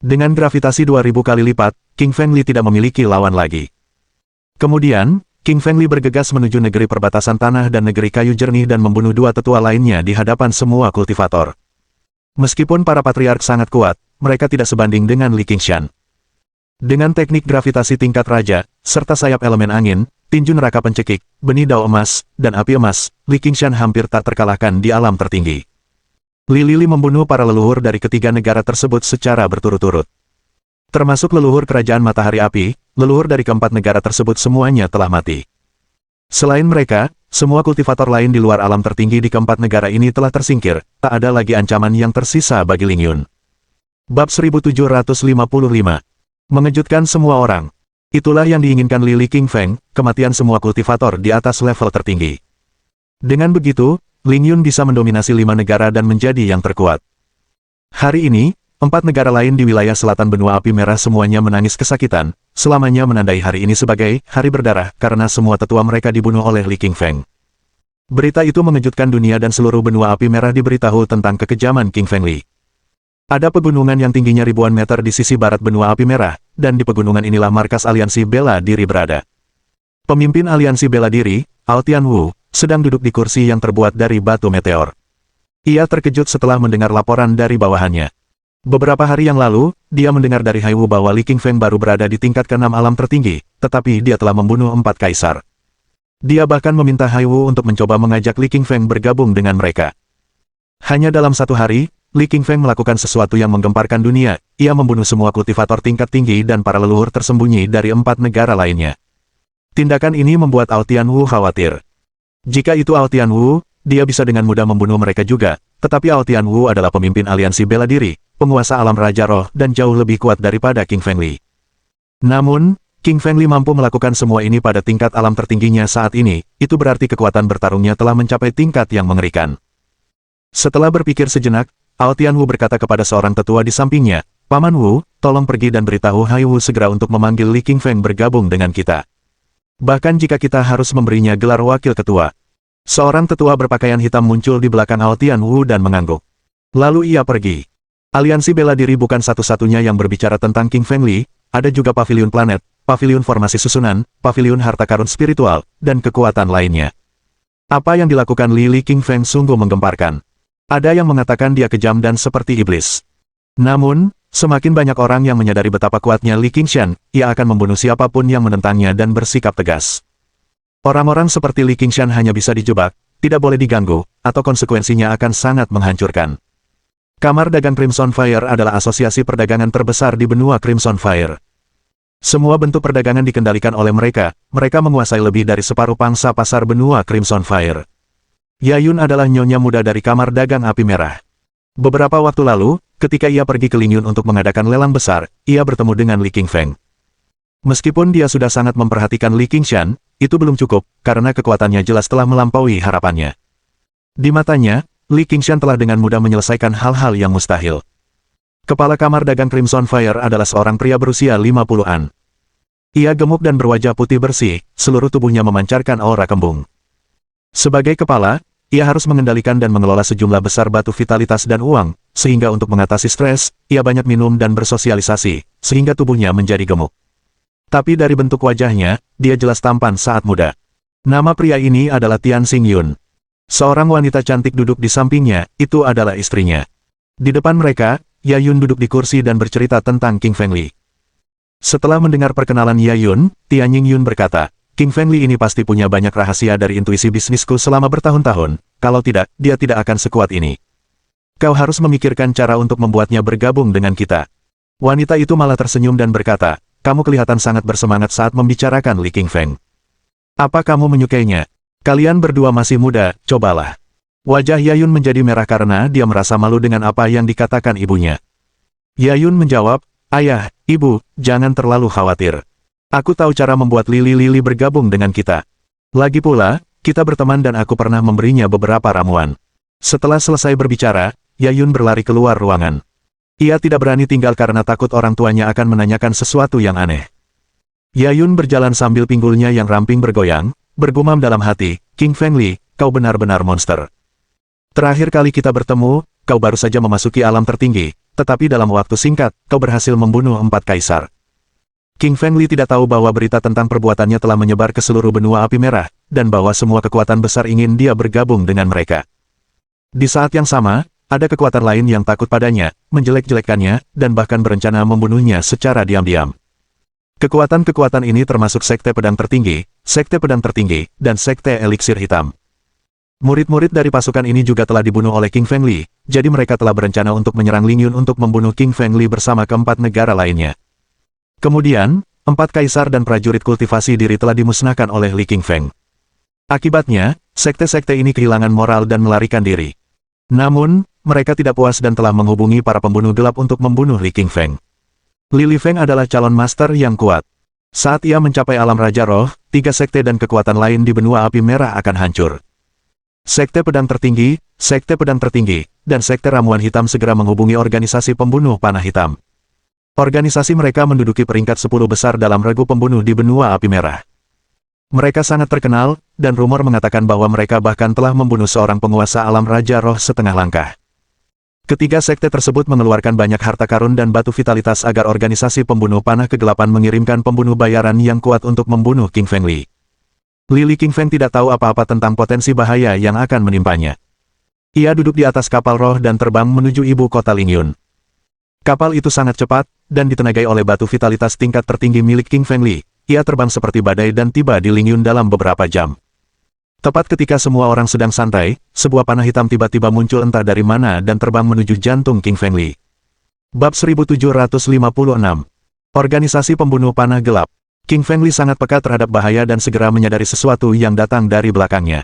Dengan gravitasi 2000 kali lipat, King Feng Li tidak memiliki lawan lagi. Kemudian, King Feng Li bergegas menuju negeri perbatasan tanah dan negeri kayu jernih dan membunuh 2 tetua lainnya di hadapan semua kultivator. Meskipun para patriark sangat kuat, mereka tidak sebanding dengan Li Qingshan. Dengan teknik gravitasi tingkat raja, serta sayap elemen angin, tinju neraka pencekik, benih dao emas, dan api emas, Li Qingshan hampir tak terkalahkan di alam tertinggi. Li Lili membunuh para leluhur dari ketiga negara tersebut secara berturut-turut. Termasuk leluhur kerajaan Matahari Api, leluhur dari keempat negara tersebut semuanya telah mati. Selain mereka, semua kultivator lain di luar alam tertinggi di keempat negara ini telah tersingkir, tak ada lagi ancaman yang tersisa bagi Ling Yun. Bab 1755. Mengejutkan semua orang. Itulah yang diinginkan Li King Feng, kematian semua kultivator di atas level tertinggi. Dengan begitu, Ling Yun bisa mendominasi 5 negara dan menjadi yang terkuat. Hari ini, 4 negara lain di wilayah selatan benua api merah semuanya menangis kesakitan, selamanya menandai hari ini sebagai hari berdarah karena semua tetua mereka dibunuh oleh Li King Feng. Berita itu mengejutkan dunia dan seluruh benua api merah diberitahu tentang kekejaman King Feng Li. Ada pegunungan yang tingginya ribuan meter di sisi barat benua api merah, dan di pegunungan inilah markas aliansi bela diri berada. Pemimpin aliansi bela diri, Ao Tianwu, sedang duduk di kursi yang terbuat dari batu meteor. Ia terkejut setelah mendengar laporan dari bawahannya. Beberapa hari yang lalu, dia mendengar dari Haiwu bahwa Li Qingfeng baru berada di tingkat ke-6 alam tertinggi, tetapi dia telah membunuh 4 kaisar. Dia bahkan meminta Haiwu untuk mencoba mengajak Li Qingfeng bergabung dengan mereka. Hanya dalam satu hari, Li Qingfeng melakukan sesuatu yang menggemparkan dunia. Ia membunuh semua kultivator tingkat tinggi dan para leluhur tersembunyi dari 4 negara lainnya. Tindakan ini membuat Ao Tianwu khawatir. Jika itu Ao Tianwu, dia bisa dengan mudah membunuh mereka juga, tetapi Ao Tianwu adalah pemimpin aliansi bela diri, penguasa alam Raja Roh dan jauh lebih kuat daripada King Feng Li. Namun, King Feng Li mampu melakukan semua ini pada tingkat alam tertingginya saat ini, itu berarti kekuatan bertarungnya telah mencapai tingkat yang mengerikan. Setelah berpikir sejenak, Ao Tianwu berkata kepada seorang tetua di sampingnya, "Paman Wu, tolong pergi dan beritahu Haiwu segera untuk memanggil Li Qingfeng bergabung dengan kita. Bahkan jika kita harus memberinya gelar wakil ketua." Seorang tetua berpakaian hitam muncul di belakang Ao Tianwu dan mengangguk. Lalu ia pergi. Aliansi bela diri bukan satu-satunya yang berbicara tentang King Feng Li, ada juga pavilion planet, pavilion formasi susunan, pavilion harta karun spiritual, dan kekuatan lainnya. Apa yang dilakukan Li Qingfeng sungguh menggemparkan. Ada yang mengatakan dia kejam dan seperti iblis. Namun, semakin banyak orang yang menyadari betapa kuatnya Li Qingshan, ia akan membunuh siapapun yang menentangnya dan bersikap tegas. Orang-orang seperti Li Qingshan hanya bisa dijebak, tidak boleh diganggu, atau konsekuensinya akan sangat menghancurkan. Kamar Dagang Crimson Fire adalah asosiasi perdagangan terbesar di benua Crimson Fire. Semua bentuk perdagangan dikendalikan oleh mereka, mereka menguasai lebih dari separuh pangsa pasar benua Crimson Fire. Yayun adalah nyonya muda dari Kamar Dagang Api Merah. Beberapa waktu lalu, ketika ia pergi ke Lingyun untuk mengadakan lelang besar, ia bertemu dengan Li Qingfeng. Meskipun dia sudah sangat memperhatikan Li Qingshan, itu belum cukup, karena kekuatannya jelas telah melampaui harapannya. Di matanya, Li Qingshan telah dengan mudah menyelesaikan hal-hal yang mustahil. Kepala Kamar Dagang Crimson Fire adalah seorang pria berusia 50-an. Ia gemuk dan berwajah putih bersih, seluruh tubuhnya memancarkan aura kembung. Sebagai kepala, ia harus mengendalikan dan mengelola sejumlah besar batu vitalitas dan uang, sehingga untuk mengatasi stres, ia banyak minum dan bersosialisasi, sehingga tubuhnya menjadi gemuk. Tapi dari bentuk wajahnya, dia jelas tampan saat muda. Nama pria ini adalah Tian Xingyun. Seorang wanita cantik duduk di sampingnya, itu adalah istrinya. Di depan mereka, Yayun duduk di kursi dan bercerita tentang King Feng Li. Setelah mendengar perkenalan Yayun, Tian Yingyun berkata, "King Feng Li ini pasti punya banyak rahasia dari intuisi bisnisku selama bertahun-tahun, kalau tidak, dia tidak akan sekuat ini. Kau harus memikirkan cara untuk membuatnya bergabung dengan kita." Wanita itu malah tersenyum dan berkata, "Kamu kelihatan sangat bersemangat saat membicarakan Li Qingfeng. Apa kamu menyukainya? Kalian berdua masih muda, cobalah." Wajah Yayun menjadi merah karena dia merasa malu dengan apa yang dikatakan ibunya. Yayun menjawab, "Ayah, Ibu, jangan terlalu khawatir. Aku tahu cara membuat Lili bergabung dengan kita. Lagi pula, kita berteman dan aku pernah memberinya beberapa ramuan." Setelah selesai berbicara, Yayun berlari keluar ruangan. Ia tidak berani tinggal karena takut orang tuanya akan menanyakan sesuatu yang aneh. Yayun berjalan sambil pinggulnya yang ramping bergoyang, bergumam dalam hati, "King Feng Li, kau benar-benar monster. Terakhir kali kita bertemu, kau baru saja memasuki alam tertinggi, tetapi dalam waktu singkat, kau berhasil membunuh 4 kaisar." King Feng Li tidak tahu bahwa berita tentang perbuatannya telah menyebar ke seluruh benua Api Merah, dan bahwa semua kekuatan besar ingin dia bergabung dengan mereka. Di saat yang sama, ada kekuatan lain yang takut padanya, menjelek-jelekannya, dan bahkan berencana membunuhnya secara diam-diam. Kekuatan-kekuatan ini termasuk Sekte Pedang Tertinggi, dan Sekte Eliksir Hitam. Murid-murid dari pasukan ini juga telah dibunuh oleh King Feng Li, jadi mereka telah berencana untuk menyerang Lingyun untuk membunuh King Feng Li bersama keempat negara lainnya. Kemudian, 4 kaisar dan prajurit kultivasi diri telah dimusnahkan oleh Li Qingfeng. Akibatnya, sekte-sekte ini kehilangan moral dan melarikan diri. Namun, mereka tidak puas dan telah menghubungi para pembunuh gelap untuk membunuh Li Qingfeng. Li Feng adalah calon master yang kuat. Saat ia mencapai alam Raja Roh, 3 sekte dan kekuatan lain di benua Api Merah akan hancur. Sekte Pedang Tertinggi, dan Sekte Ramuan Hitam segera menghubungi organisasi pembunuh panah hitam. Organisasi mereka menduduki peringkat 10 besar dalam regu pembunuh di benua Api Merah. Mereka sangat terkenal, dan rumor mengatakan bahwa mereka bahkan telah membunuh seorang penguasa alam Raja Roh setengah langkah. Ketiga sekte tersebut mengeluarkan banyak harta karun dan batu vitalitas agar organisasi pembunuh panah kegelapan mengirimkan pembunuh bayaran yang kuat untuk membunuh King Feng Li. Li Qingfeng tidak tahu apa-apa tentang potensi bahaya yang akan menimpanya. Ia duduk di atas kapal roh dan terbang menuju ibu kota Lingyun. Kapal itu sangat cepat, dan ditenagai oleh batu vitalitas tingkat tertinggi milik King Feng Li. Ia terbang seperti badai dan tiba di Lingyun dalam beberapa jam. Tepat ketika semua orang sedang santai, sebuah panah hitam tiba-tiba muncul entah dari mana dan terbang menuju jantung King Feng Li. Bab 1756. Organisasi Pembunuh Panah Gelap. King Feng Li sangat peka terhadap bahaya dan segera menyadari sesuatu yang datang dari belakangnya.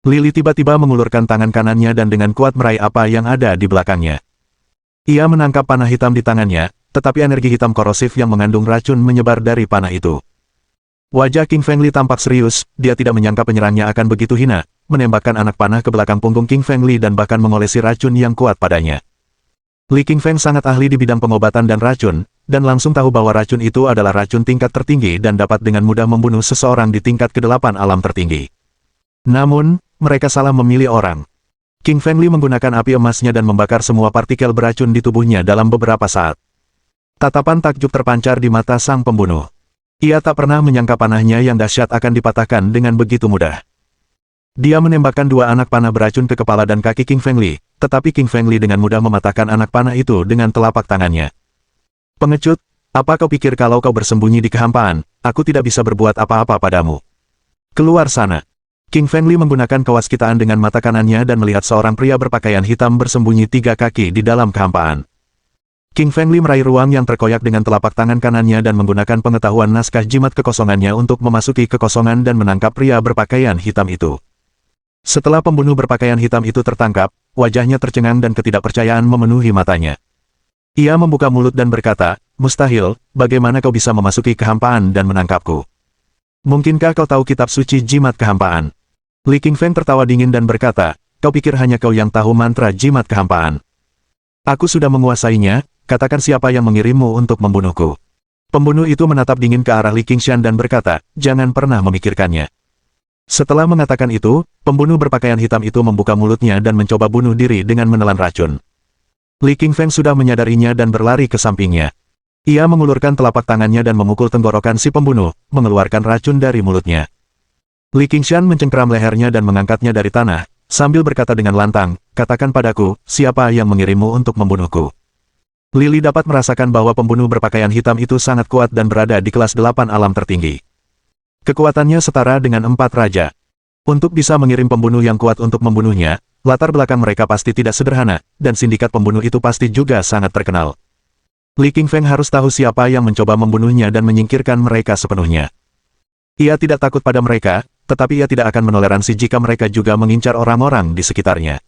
Lili tiba-tiba mengulurkan tangan kanannya dan dengan kuat meraih apa yang ada di belakangnya. Ia menangkap panah hitam di tangannya, tetapi energi hitam korosif yang mengandung racun menyebar dari panah itu. Wajah King Feng Li tampak serius, dia tidak menyangka penyerangnya akan begitu hina, menembakkan anak panah ke belakang punggung King Feng Li dan bahkan mengolesi racun yang kuat padanya. Li King Feng sangat ahli di bidang pengobatan dan racun, dan langsung tahu bahwa racun itu adalah racun tingkat tertinggi dan dapat dengan mudah membunuh seseorang di tingkat ke-8 alam tertinggi. Namun, mereka salah memilih orang. King Feng Li menggunakan api emasnya dan membakar semua partikel beracun di tubuhnya dalam beberapa saat. Tatapan takjub terpancar di mata sang pembunuh. Ia tak pernah menyangka panahnya yang dahsyat akan dipatahkan dengan begitu mudah. Dia menembakkan dua anak panah beracun ke kepala dan kaki King Feng Li, tetapi King Feng Li dengan mudah mematahkan anak panah itu dengan telapak tangannya. Pengecut, apa kau pikir kalau kau bersembunyi di kehampaan, aku tidak bisa berbuat apa-apa padamu? Keluar sana. King Feng Li menggunakan kewaskitaan dengan mata kanannya dan melihat seorang pria berpakaian hitam bersembunyi 3 kaki di dalam kehampaan. King Feng Li meraih ruang yang terkoyak dengan telapak tangan kanannya dan menggunakan pengetahuan naskah jimat kekosongannya untuk memasuki kekosongan dan menangkap pria berpakaian hitam itu. Setelah pembunuh berpakaian hitam itu tertangkap, wajahnya tercengang dan ketidakpercayaan memenuhi matanya. Ia membuka mulut dan berkata, "Mustahil, bagaimana kau bisa memasuki kehampaan dan menangkapku? Mungkinkah kau tahu kitab suci jimat kehampaan?" Li King Feng tertawa dingin dan berkata, "Kau pikir hanya kau yang tahu mantra jimat kehampaan? Aku sudah menguasainya, katakan siapa yang mengirimmu untuk membunuhku." Pembunuh itu menatap dingin ke arah Li Qingshan dan berkata, "Jangan pernah memikirkannya." Setelah mengatakan itu, pembunuh berpakaian hitam itu membuka mulutnya dan mencoba bunuh diri dengan menelan racun. Li King Feng sudah menyadarinya dan berlari ke sampingnya. Ia mengulurkan telapak tangannya dan memukul tenggorokan si pembunuh, mengeluarkan racun dari mulutnya. Li Qingshan mencengkeram lehernya dan mengangkatnya dari tanah, sambil berkata dengan lantang, "Katakan padaku, siapa yang mengirimmu untuk membunuhku?" Lili dapat merasakan bahwa pembunuh berpakaian hitam itu sangat kuat dan berada di kelas 8 alam tertinggi. Kekuatannya setara dengan 4 raja. Untuk bisa mengirim pembunuh yang kuat untuk membunuhnya, latar belakang mereka pasti tidak sederhana, dan sindikat pembunuh itu pasti juga sangat terkenal. Li King Feng harus tahu siapa yang mencoba membunuhnya dan menyingkirkan mereka sepenuhnya. Ia tidak takut pada mereka, tetapi ia tidak akan menoleransi jika mereka juga mengincar orang-orang di sekitarnya.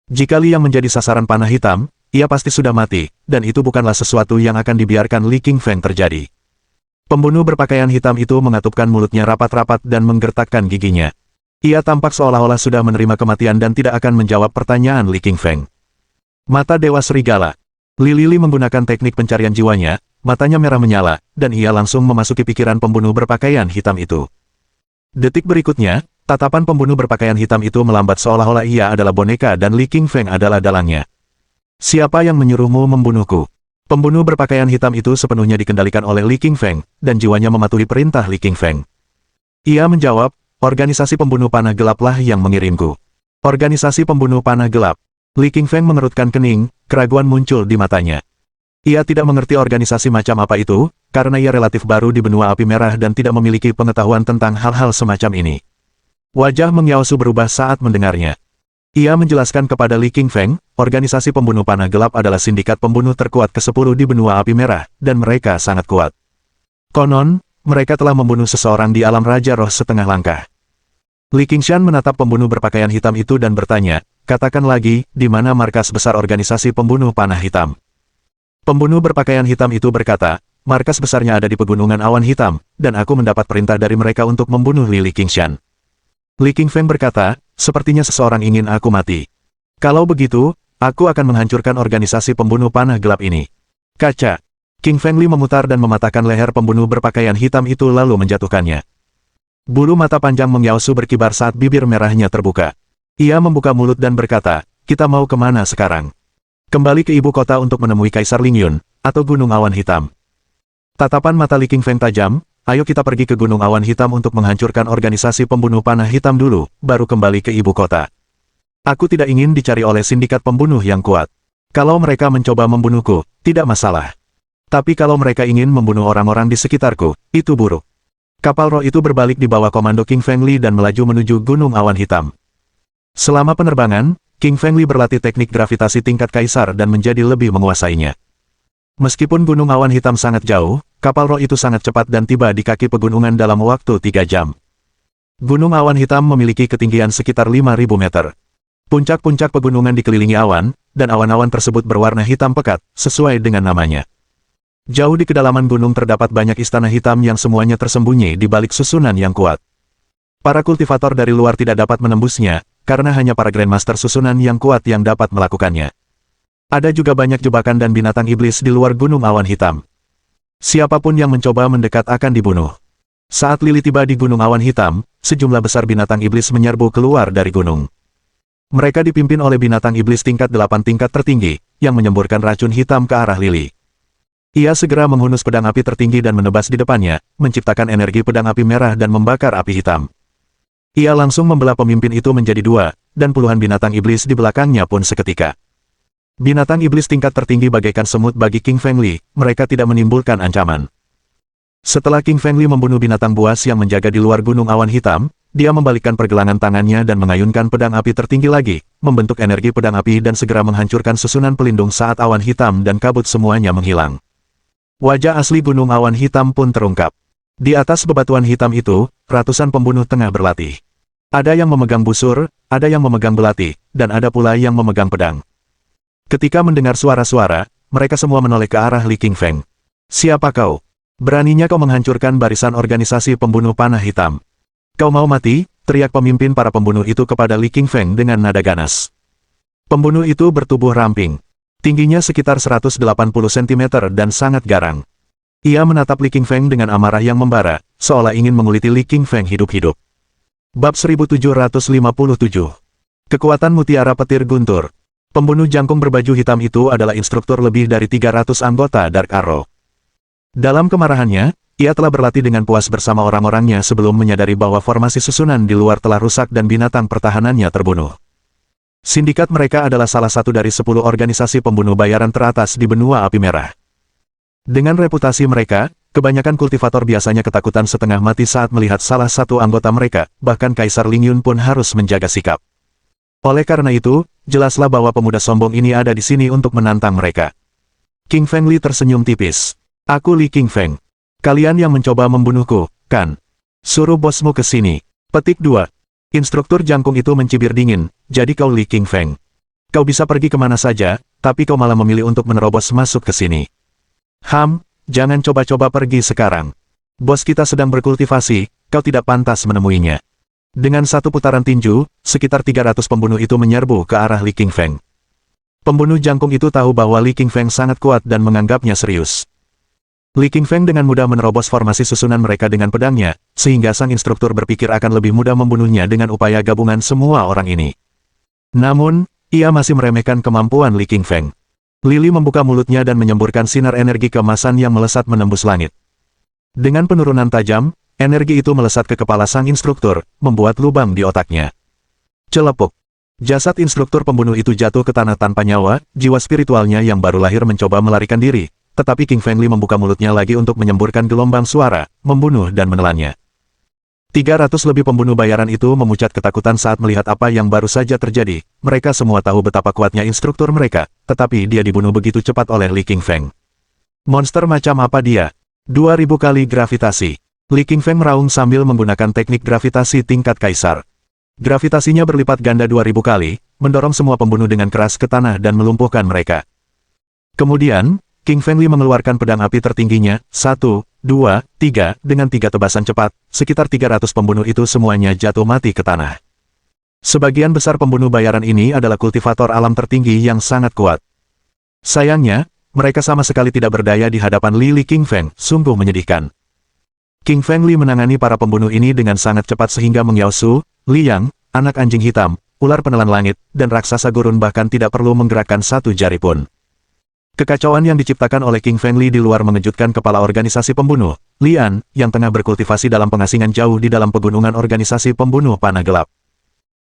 Jika Li yang menjadi sasaran panah hitam, ia pasti sudah mati, dan itu bukanlah sesuatu yang akan dibiarkan Li King Feng terjadi. Pembunuh berpakaian hitam itu mengatupkan mulutnya rapat-rapat dan menggertakkan giginya. Ia tampak seolah-olah sudah menerima kematian dan tidak akan menjawab pertanyaan Li King Feng. Mata Dewa Serigala. Li Lili menggunakan teknik pencarian jiwanya, matanya merah menyala, dan ia langsung memasuki pikiran pembunuh berpakaian hitam itu. Detik berikutnya, tatapan pembunuh berpakaian hitam itu melambat seolah-olah ia adalah boneka dan Li King Feng adalah dalangnya. "Siapa yang menyuruhmu membunuhku?" Pembunuh berpakaian hitam itu sepenuhnya dikendalikan oleh Li King Feng, dan jiwanya mematuhi perintah Li King Feng. Ia menjawab, "Organisasi pembunuh panah gelaplah yang mengirimku." Organisasi pembunuh panah gelap. Li King Feng mengerutkan kening, keraguan muncul di matanya. Ia tidak mengerti organisasi macam apa itu, karena ia relatif baru di benua api merah dan tidak memiliki pengetahuan tentang hal-hal semacam ini. Wajah Meng Yaosu berubah saat mendengarnya. Ia menjelaskan kepada Li King Feng, organisasi pembunuh panah gelap adalah sindikat pembunuh terkuat ke-10 di benua api merah, dan mereka sangat kuat. Konon, mereka telah membunuh seseorang di alam Raja Roh setengah langkah. Li Qingshan menatap pembunuh berpakaian hitam itu dan bertanya, "Katakan lagi, di mana markas besar organisasi pembunuh panah hitam?" Pembunuh berpakaian hitam itu berkata, "Markas besarnya ada di Pegunungan Awan Hitam, dan aku mendapat perintah dari mereka untuk membunuh Li Qingshan." Li King Feng berkata, "Sepertinya seseorang ingin aku mati. Kalau begitu, aku akan menghancurkan organisasi pembunuh panah gelap ini." Kaca. King Feng Li memutar dan mematahkan leher pembunuh berpakaian hitam itu lalu menjatuhkannya. Bulu mata panjang Meng Yaosu berkibar saat bibir merahnya terbuka. Ia membuka mulut dan berkata, "Kita mau kemana sekarang? Kembali ke ibu kota untuk menemui Kaisar Lingyun, atau Gunung Awan Hitam?" Tatapan mata Li King Feng tajam, "Ayo kita pergi ke Gunung Awan Hitam untuk menghancurkan organisasi pembunuh panah hitam dulu, baru kembali ke ibu kota. Aku tidak ingin dicari oleh sindikat pembunuh yang kuat." Kalau mereka mencoba membunuhku, tidak masalah. Tapi kalau mereka ingin membunuh orang-orang di sekitarku, itu buruk. Kapal roh itu berbalik di bawah komando King Feng Li dan melaju menuju Gunung Awan Hitam. Selama penerbangan, King Feng Li berlatih teknik gravitasi tingkat kaisar dan menjadi lebih menguasainya. Meskipun Gunung Awan Hitam sangat jauh, kapal roh itu sangat cepat dan tiba di kaki pegunungan dalam waktu 3 jam. Gunung Awan Hitam memiliki ketinggian sekitar 5.000 meter. Puncak-puncak pegunungan dikelilingi awan, dan awan-awan tersebut berwarna hitam pekat, sesuai dengan namanya. Jauh di kedalaman gunung terdapat banyak istana hitam yang semuanya tersembunyi di balik susunan yang kuat. Para kultivator dari luar tidak dapat menembusnya, karena hanya para Grandmaster susunan yang kuat yang dapat melakukannya. Ada juga banyak jebakan dan binatang iblis di luar Gunung Awan Hitam. Siapapun yang mencoba mendekat akan dibunuh. Saat Lili tiba di Gunung Awan Hitam, sejumlah besar binatang iblis menyerbu keluar dari gunung. Mereka dipimpin oleh binatang iblis tingkat 8 tingkat tertinggi, yang menyemburkan racun hitam ke arah Lili. Ia segera menghunus pedang api tertinggi dan menebas di depannya, menciptakan energi pedang api merah dan membakar api hitam. Ia langsung membelah pemimpin itu menjadi 2, dan puluhan binatang iblis di belakangnya pun seketika. Binatang iblis tingkat tertinggi bagaikan semut bagi King Feng Li, mereka tidak menimbulkan ancaman. Setelah King Feng Li membunuh binatang buas yang menjaga di luar Gunung Awan Hitam, dia membalikkan pergelangan tangannya dan mengayunkan pedang api tertinggi lagi, membentuk energi pedang api dan segera menghancurkan susunan pelindung saat awan hitam dan kabut semuanya menghilang. Wajah asli Gunung Awan Hitam pun terungkap. Di atas bebatuan hitam itu, ratusan pembunuh tengah berlatih. Ada yang memegang busur, ada yang memegang belati, dan ada pula yang memegang pedang. Ketika mendengar suara-suara, mereka semua menoleh ke arah Li King Feng. Siapa kau? Beraninya kau menghancurkan barisan organisasi pembunuh panah hitam. Kau mau mati? Teriak pemimpin para pembunuh itu kepada Li King Feng dengan nada ganas. Pembunuh itu bertubuh ramping. Tingginya sekitar 180 cm dan sangat garang. Ia menatap Li King Feng dengan amarah yang membara, seolah ingin menguliti Li King Feng hidup-hidup. Bab 1757. Kekuatan Mutiara Petir Guntur. Pembunuh jangkung berbaju hitam itu adalah instruktur lebih dari 300 anggota Dark Arrow. Dalam kemarahannya, ia telah berlatih dengan puas bersama orang-orangnya sebelum menyadari bahwa formasi susunan di luar telah rusak dan binatang pertahanannya terbunuh. Sindikat mereka adalah salah satu dari 10 organisasi pembunuh bayaran teratas di benua api merah. Dengan reputasi mereka, kebanyakan kultivator biasanya ketakutan setengah mati saat melihat salah satu anggota mereka, bahkan Kaisar Ling Yun pun harus menjaga sikap. Oleh karena itu, jelaslah bahwa pemuda sombong ini ada di sini untuk menantang mereka. King Feng Li tersenyum tipis. Aku Li King Feng. Kalian yang mencoba membunuhku, kan? Suruh bosmu ke sini. Petik 2. Instruktur jangkung itu mencibir dingin, jadi kau Li King Feng. Kau bisa pergi kemana saja, tapi kau malah memilih untuk menerobos masuk ke sini. Jangan coba-coba pergi sekarang. Bos kita sedang berkultivasi, kau tidak pantas menemuinya. Dengan satu putaran tinju, sekitar 300 pembunuh itu menyerbu ke arah Li King Feng. Pembunuh jangkung itu tahu bahwa Li King Feng sangat kuat dan menganggapnya serius. Li King Feng dengan mudah menerobos formasi susunan mereka dengan pedangnya, sehingga sang instruktur berpikir akan lebih mudah membunuhnya dengan upaya gabungan semua orang ini. Namun, ia masih meremehkan kemampuan Li King Feng. Lili membuka mulutnya dan menyemburkan sinar energi keemasan yang melesat menembus langit. Dengan penurunan tajam, energi itu melesat ke kepala sang instruktur, membuat lubang di otaknya. Celepuk. Jasad instruktur pembunuh itu jatuh ke tanah tanpa nyawa, jiwa spiritualnya yang baru lahir mencoba melarikan diri. Tetapi King Feng Li membuka mulutnya lagi untuk menyemburkan gelombang suara, membunuh dan menelannya. 300 lebih pembunuh bayaran itu memucat ketakutan saat melihat apa yang baru saja terjadi. Mereka semua tahu betapa kuatnya instruktur mereka, tetapi dia dibunuh begitu cepat oleh Li King Feng. Monster macam apa dia? 2000 kali gravitasi. Li King Feng meraung sambil menggunakan teknik gravitasi tingkat kaisar. Gravitasinya berlipat ganda 2000 kali, mendorong semua pembunuh dengan keras ke tanah dan melumpuhkan mereka. Kemudian, King Feng Li mengeluarkan pedang api tertingginya, 1, 2, 3, dengan 3 tebasan cepat, sekitar 300 pembunuh itu semuanya jatuh mati ke tanah. Sebagian besar pembunuh bayaran ini adalah kultivator alam tertinggi yang sangat kuat. Sayangnya, mereka sama sekali tidak berdaya di hadapan Li King Feng, sungguh menyedihkan. King Feng Li menangani para pembunuh ini dengan sangat cepat sehingga Mengyao Su, Liang, anak anjing hitam, ular penelan langit, dan raksasa gurun bahkan tidak perlu menggerakkan satu jari pun. Kekacauan yang diciptakan oleh King Feng Li di luar mengejutkan kepala organisasi pembunuh, Lian, yang tengah berkultivasi dalam pengasingan jauh di dalam pegunungan organisasi pembunuh panah gelap.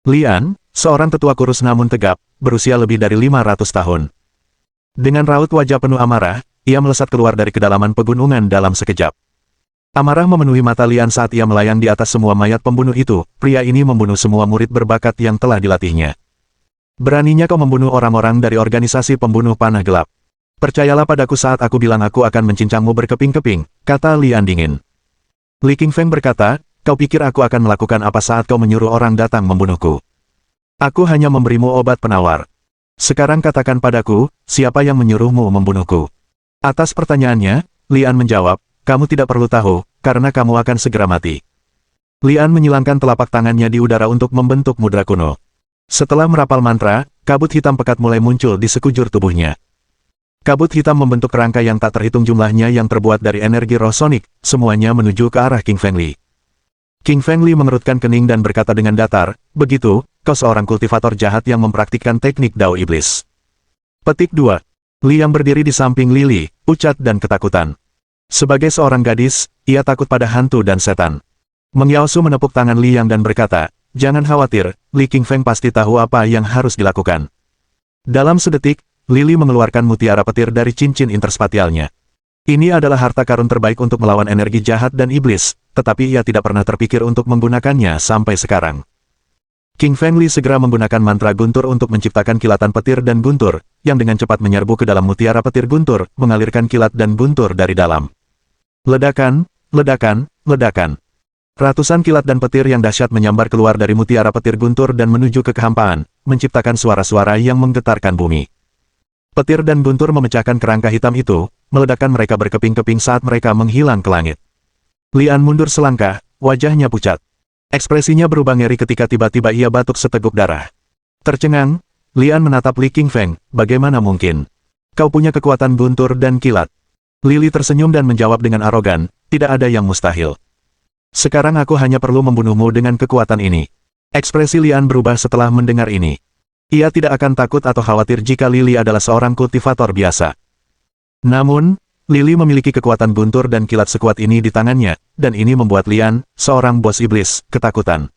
Lian, seorang tetua kurus namun tegap, berusia lebih dari 500 tahun. Dengan raut wajah penuh amarah, ia melesat keluar dari kedalaman pegunungan dalam sekejap. Amarah memenuhi mata Lian saat ia melayang di atas semua mayat pembunuh itu. Pria ini membunuh semua murid berbakat yang telah dilatihnya. Beraninya kau membunuh orang-orang dari organisasi pembunuh panah gelap. Percayalah padaku saat aku bilang aku akan mencincangmu berkeping-keping, kata Lian dingin. Li Qingfeng berkata, kau pikir aku akan melakukan apa saat kau menyuruh orang datang membunuhku? Aku hanya memberimu obat penawar. Sekarang katakan padaku, siapa yang menyuruhmu membunuhku? Atas pertanyaannya, Lian menjawab, kamu tidak perlu tahu, karena kamu akan segera mati. Lian menyilangkan telapak tangannya di udara untuk membentuk mudra kuno. Setelah merapal mantra, kabut hitam pekat mulai muncul di sekujur tubuhnya. Kabut hitam membentuk kerangka yang tak terhitung jumlahnya yang terbuat dari energi roh sonik, semuanya menuju ke arah King Feng Li. King Feng Li mengerutkan kening dan berkata dengan datar, begitu, kau seorang kultivator jahat yang mempraktikkan teknik Dao Iblis. Petik 2. Li yang berdiri di samping Lili, pucat dan ketakutan. Sebagai seorang gadis, ia takut pada hantu dan setan. Meng Yaosu menepuk tangan Li Yang dan berkata, jangan khawatir, Li King Feng pasti tahu apa yang harus dilakukan. Dalam sedetik, Lili mengeluarkan mutiara petir dari cincin interspatialnya. Ini adalah harta karun terbaik untuk melawan energi jahat dan iblis, tetapi ia tidak pernah terpikir untuk menggunakannya sampai sekarang. King Feng Li segera menggunakan mantra guntur untuk menciptakan kilatan petir dan guntur, yang dengan cepat menyerbu ke dalam mutiara petir guntur, mengalirkan kilat dan guntur dari dalam. Ledakan, ledakan, ledakan. Ratusan kilat dan petir yang dahsyat menyambar keluar dari mutiara petir guntur dan menuju ke kehampaan, menciptakan suara-suara yang menggetarkan bumi. Petir dan guntur memecahkan kerangka hitam itu, meledakkan mereka berkeping-keping saat mereka menghilang ke langit. Lian mundur selangkah, wajahnya pucat. Ekspresinya berubah ngeri ketika tiba-tiba ia batuk seteguk darah. Tercengang, Lian menatap Li Qingfeng, bagaimana mungkin? Kau punya kekuatan guntur dan kilat. Lili tersenyum dan menjawab dengan arogan, tidak ada yang mustahil. Sekarang aku hanya perlu membunuhmu dengan kekuatan ini. Ekspresi Lian berubah setelah mendengar ini. Ia tidak akan takut atau khawatir jika Lili adalah seorang kultivator biasa. Namun, Lili memiliki kekuatan guntur dan kilat sekuat ini di tangannya, dan ini membuat Lian, seorang bos iblis, ketakutan.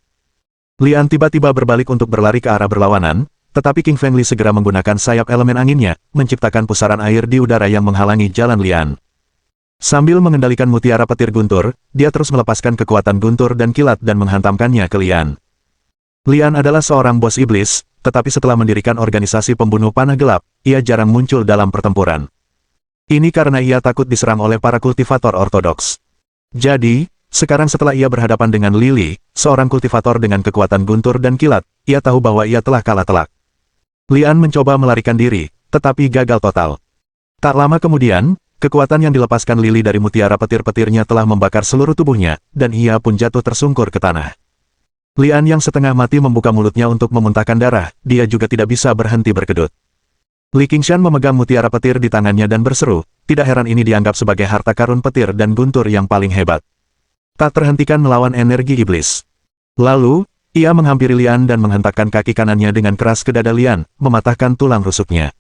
Lian tiba-tiba berbalik untuk berlari ke arah berlawanan, tetapi King Feng Li segera menggunakan sayap elemen anginnya, menciptakan pusaran air di udara yang menghalangi jalan Lian. Sambil mengendalikan mutiara petir guntur, dia terus melepaskan kekuatan guntur dan kilat dan menghantamkannya ke Lian. Lian adalah seorang bos iblis, tetapi setelah mendirikan organisasi pembunuh panah gelap, ia jarang muncul dalam pertempuran. Ini karena ia takut diserang oleh para kultivator ortodoks. Jadi, sekarang setelah ia berhadapan dengan Lili, seorang kultivator dengan kekuatan guntur dan kilat, ia tahu bahwa ia telah kalah telak. Lian mencoba melarikan diri, tetapi gagal total. Tak lama kemudian, kekuatan yang dilepaskan Lili dari mutiara petir-petirnya telah membakar seluruh tubuhnya, dan ia pun jatuh tersungkur ke tanah. Lian yang setengah mati membuka mulutnya untuk memuntahkan darah, dia juga tidak bisa berhenti berkedut. Li Qingshan memegang mutiara petir di tangannya dan berseru, tidak heran ini dianggap sebagai harta karun petir dan guntur yang paling hebat. Tak terhentikan melawan energi iblis. Lalu, ia menghampiri Lian dan menghentakkan kaki kanannya dengan keras ke dada Lian, mematahkan tulang rusuknya.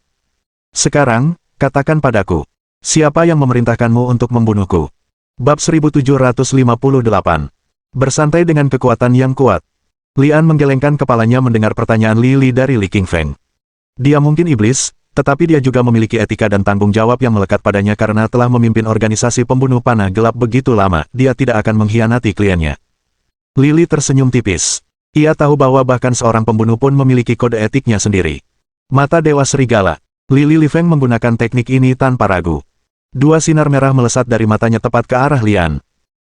Sekarang, katakan padaku, siapa yang memerintahkanmu untuk membunuhku? Bab 1758. Bersantai dengan kekuatan yang kuat. Lian menggelengkan kepalanya mendengar pertanyaan Lili dari Li Qingfeng. Dia mungkin iblis, tetapi dia juga memiliki etika dan tanggung jawab yang melekat padanya karena telah memimpin organisasi pembunuh panah gelap begitu lama, dia tidak akan mengkhianati kliennya. Lili tersenyum tipis. Ia tahu bahwa bahkan seorang pembunuh pun memiliki kode etiknya sendiri. Mata Dewa Serigala. Lili Li Feng menggunakan teknik ini tanpa ragu. Dua sinar merah melesat dari matanya tepat ke arah Lian.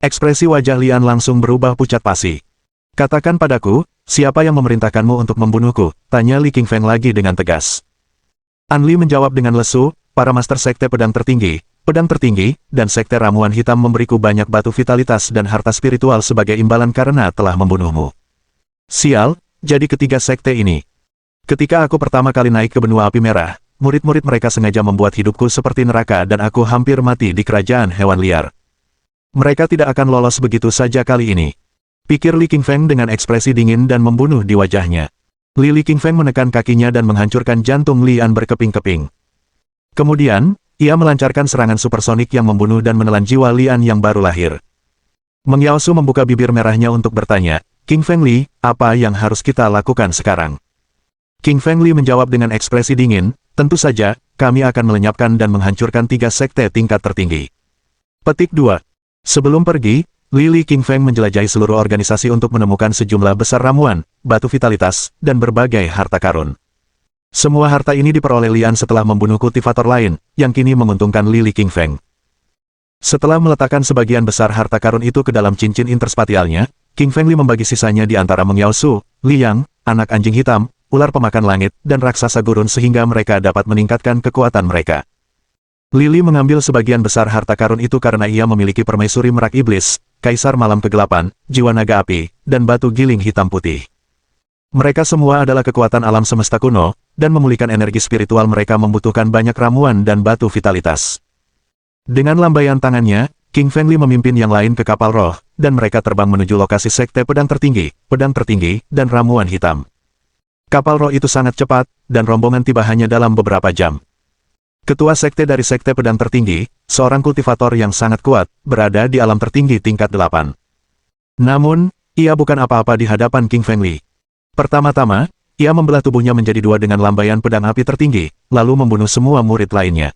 Ekspresi wajah Lian langsung berubah pucat pasi. Katakan padaku, siapa yang memerintahkanmu untuk membunuhku? Tanya Li Qingfeng lagi dengan tegas. An Li menjawab dengan lesu, para master sekte pedang tertinggi, dan sekte ramuan hitam memberiku banyak batu vitalitas dan harta spiritual sebagai imbalan karena telah membunuhmu. Sial, jadi ketiga sekte ini. Ketika aku pertama kali naik ke benua api merah, murid-murid mereka sengaja membuat hidupku seperti neraka dan aku hampir mati di kerajaan hewan liar. Mereka tidak akan lolos begitu saja kali ini. Pikir Li Qingfeng dengan ekspresi dingin dan membunuh di wajahnya. Li Qingfeng menekan kakinya dan menghancurkan jantung Lian berkeping-keping. Kemudian, ia melancarkan serangan supersonik yang membunuh dan menelan jiwa Lian yang baru lahir. Meng Yaosu membuka bibir merahnya untuk bertanya, King Feng Li, apa yang harus kita lakukan sekarang? King Feng Li menjawab dengan ekspresi dingin, tentu saja, kami akan melenyapkan dan menghancurkan 3 sekte tingkat tertinggi. Petik 2. Sebelum pergi, Lily King Feng menjelajahi seluruh organisasi untuk menemukan sejumlah besar ramuan, batu vitalitas, dan berbagai harta karun. Semua harta ini diperoleh Lian setelah membunuh kultivator lain, yang kini menguntungkan Lily King Feng. Setelah meletakkan sebagian besar harta karun itu ke dalam cincin interspatialnya, King Feng Li membagi sisanya di antara Meng Yaosu, Liang, anak anjing hitam, ular pemakan langit, dan raksasa gurun sehingga mereka dapat meningkatkan kekuatan mereka. Lily mengambil sebagian besar harta karun itu karena ia memiliki permaisuri merak iblis, kaisar malam kegelapan, jiwa naga api, dan batu giling hitam putih. Mereka semua adalah kekuatan alam semesta kuno, dan memulihkan energi spiritual mereka membutuhkan banyak ramuan dan batu vitalitas. Dengan lambaian tangannya, King Feng Li memimpin yang lain ke kapal roh, dan mereka terbang menuju lokasi sekte pedang tertinggi, dan ramuan hitam. Kapal roh itu sangat cepat, dan rombongan tiba hanya dalam beberapa jam. Ketua sekte dari sekte pedang tertinggi, seorang kultivator yang sangat kuat, berada di alam tertinggi tingkat 8. Namun, ia bukan apa-apa di hadapan King Feng Li. Pertama-tama, ia membelah tubuhnya menjadi 2 dengan lambaian pedang api tertinggi, lalu membunuh semua murid lainnya.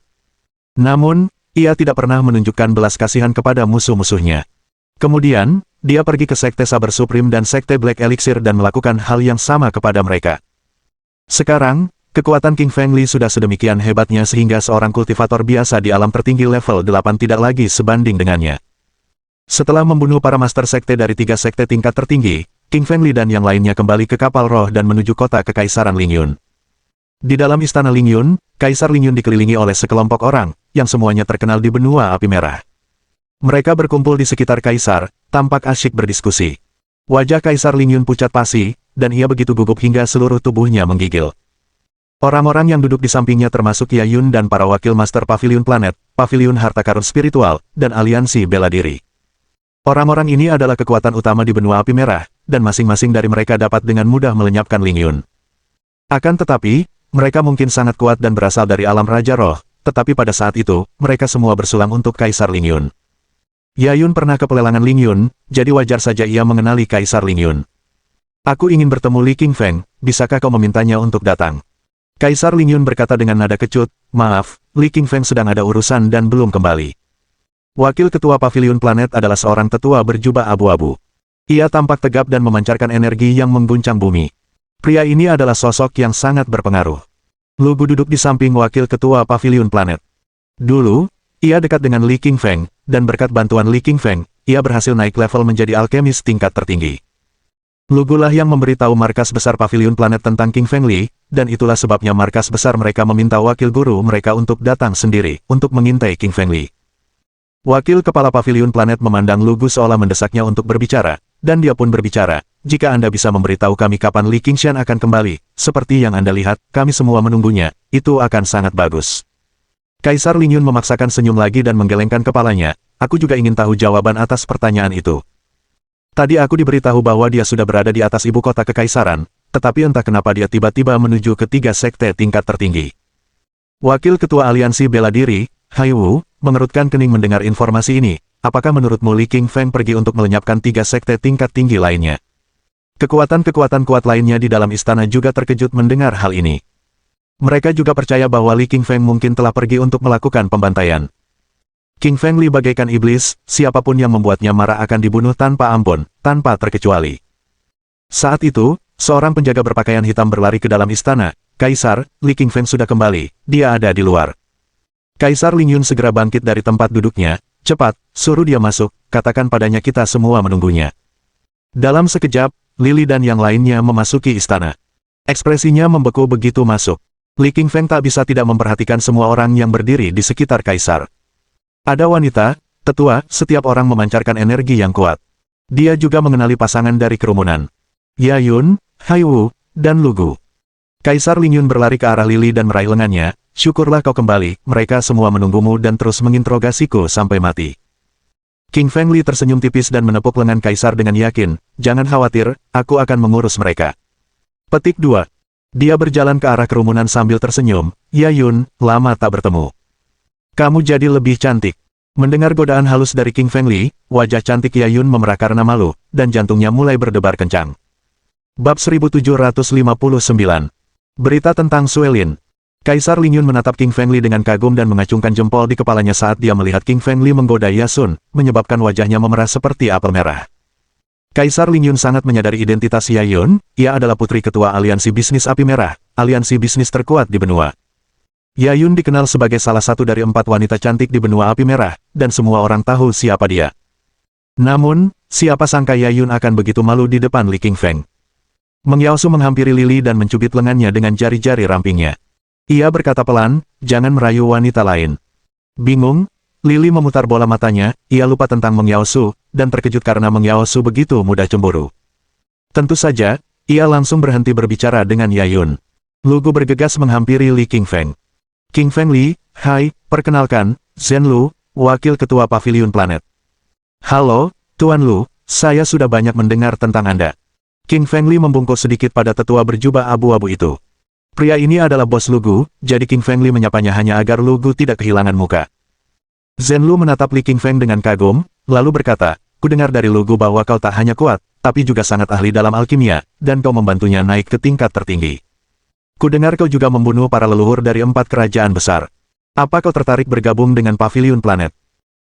Namun, ia tidak pernah menunjukkan belas kasihan kepada musuh-musuhnya. Kemudian, dia pergi ke Sekte Saber Supreme dan Sekte Black Elixir dan melakukan hal yang sama kepada mereka. Sekarang, kekuatan King Feng Li sudah sedemikian hebatnya sehingga seorang kultivator biasa di alam tertinggi level 8 tidak lagi sebanding dengannya. Setelah membunuh para master sekte dari 3 sekte tingkat tertinggi, King Feng Li dan yang lainnya kembali ke kapal roh dan menuju kota Kekaisaran Lingyun. Di dalam istana Lingyun, Kaisar Lingyun dikelilingi oleh sekelompok orang, yang semuanya terkenal di benua api merah. Mereka berkumpul di sekitar Kaisar, tampak asyik berdiskusi. Wajah Kaisar Lingyun pucat pasi, dan ia begitu gugup hingga seluruh tubuhnya menggigil. Orang-orang yang duduk di sampingnya termasuk Yayun dan para wakil Master Pavilion Planet, Pavilion Harta Karun Spiritual, dan Aliansi Bela Diri. Orang-orang ini adalah kekuatan utama di benua api merah, dan masing-masing dari mereka dapat dengan mudah melenyapkan Lingyun. Akan tetapi, mereka mungkin sangat kuat dan berasal dari alam Raja Roh, tetapi pada saat itu, mereka semua bersulang untuk Kaisar Lingyun. Yayun pernah ke pelelangan Lingyun, jadi wajar saja ia mengenali Kaisar Lingyun. Aku ingin bertemu Li King Feng, bisakah kau memintanya untuk datang? Kaisar Lingyun berkata dengan nada kecut, maaf, Li King Feng sedang ada urusan dan belum kembali. Wakil Ketua Pavilion Planet adalah seorang tetua berjubah abu-abu. Ia tampak tegap dan memancarkan energi yang mengguncang bumi. Pria ini adalah sosok yang sangat berpengaruh. Lugu duduk di samping Wakil Ketua Pavilion Planet. Dulu, ia dekat dengan Li King Feng, dan berkat bantuan Li King Feng, ia berhasil naik level menjadi alkemis tingkat tertinggi. Lugulah yang memberitahu markas besar Pavilion Planet tentang King Feng Li, dan itulah sebabnya markas besar mereka meminta wakil guru mereka untuk datang sendiri, untuk mengintai King Feng Li. Wakil Kepala Pavilion Planet memandang Lugu seolah mendesaknya untuk berbicara, dan dia pun berbicara, jika Anda bisa memberitahu kami kapan Li Qingshan akan kembali, seperti yang Anda lihat, kami semua menunggunya, itu akan sangat bagus. Kaisar Lingyun memaksakan senyum lagi dan menggelengkan kepalanya, aku juga ingin tahu jawaban atas pertanyaan itu. Tadi aku diberitahu bahwa dia sudah berada di atas ibu kota kekaisaran, tetapi entah kenapa dia tiba-tiba menuju ke 3 sekte tingkat tertinggi. Wakil Ketua Aliansi Bela Diri, Hai Wu, mengerutkan kening mendengar informasi ini. Apakah menurutmu Li King Feng pergi untuk melenyapkan 3 sekte tingkat tinggi lainnya? Kekuatan-kekuatan kuat lainnya di dalam istana juga terkejut mendengar hal ini. Mereka juga percaya bahwa Li King Feng mungkin telah pergi untuk melakukan pembantaian. King Feng Li bagaikan iblis, siapapun yang membuatnya marah akan dibunuh tanpa ampun, tanpa terkecuali. Saat itu, seorang penjaga berpakaian hitam berlari ke dalam istana. Kaisar, Li King Feng sudah kembali, dia ada di luar. Kaisar Lingyun segera bangkit dari tempat duduknya. Cepat, suruh dia masuk, katakan padanya kita semua menunggunya. Dalam sekejap, Lily dan yang lainnya memasuki istana. Ekspresinya membeku begitu masuk. Li King Feng tak bisa tidak memperhatikan semua orang yang berdiri di sekitar Kaisar. Ada wanita, tetua, setiap orang memancarkan energi yang kuat. Dia juga mengenali pasangan dari kerumunan. Yayun, Hai Wu, dan Lugu. Kaisar Lingyun berlari ke arah Lily dan meraih lengannya. Syukurlah kau kembali, mereka semua menunggumu dan terus menginterogasiku sampai mati. King Feng Li tersenyum tipis dan menepuk lengan Kaisar dengan yakin, jangan khawatir, aku akan mengurus mereka. Petik 2. Dia berjalan ke arah kerumunan sambil tersenyum, Yayun, lama tak bertemu. Kamu jadi lebih cantik. Mendengar godaan halus dari King Feng Li, wajah cantik Yayun memerah karena malu, dan jantungnya mulai berdebar kencang. Bab 1759. Berita tentang Suelin. Kaisar Lingyun menatap King Feng Li dengan kagum dan mengacungkan jempol di kepalanya saat dia melihat King Feng Li menggoda Yasun, menyebabkan wajahnya memerah seperti apel merah. Kaisar Lingyun sangat menyadari identitas Yayun, ia adalah putri ketua aliansi bisnis api merah, aliansi bisnis terkuat di benua. Yayun dikenal sebagai salah satu dari 4 wanita cantik di benua api merah, dan semua orang tahu siapa dia. Namun, siapa sangka Yayun akan begitu malu di depan Li King Feng. Meng Yaosu menghampiri Lili dan mencubit lengannya dengan jari-jari rampingnya. Ia berkata pelan, jangan merayu wanita lain. Bingung, Lili memutar bola matanya, ia lupa tentang Meng Yaosu, dan terkejut karena Meng Yaosu begitu mudah cemburu. Tentu saja, ia langsung berhenti berbicara dengan Yayun. Lugu bergegas menghampiri Li King Feng. King Feng Li, hai, perkenalkan, Zhen Lu, wakil ketua Pavilion Planet. Halo, Tuan Lu, saya sudah banyak mendengar tentang Anda. King Feng Li membungkuk sedikit pada tetua berjubah abu-abu itu. Pria ini adalah bos Lugu, jadi King Feng Li menyapanya hanya agar Lugu tidak kehilangan muka. Zhen Lu menatap Li King Feng dengan kagum, lalu berkata, kudengar dari Lugu bahwa kau tak hanya kuat, tapi juga sangat ahli dalam alkimia, dan kau membantunya naik ke tingkat tertinggi. Kudengar kau juga membunuh para leluhur dari 4 kerajaan besar. Apa kau tertarik bergabung dengan Pavilion Planet?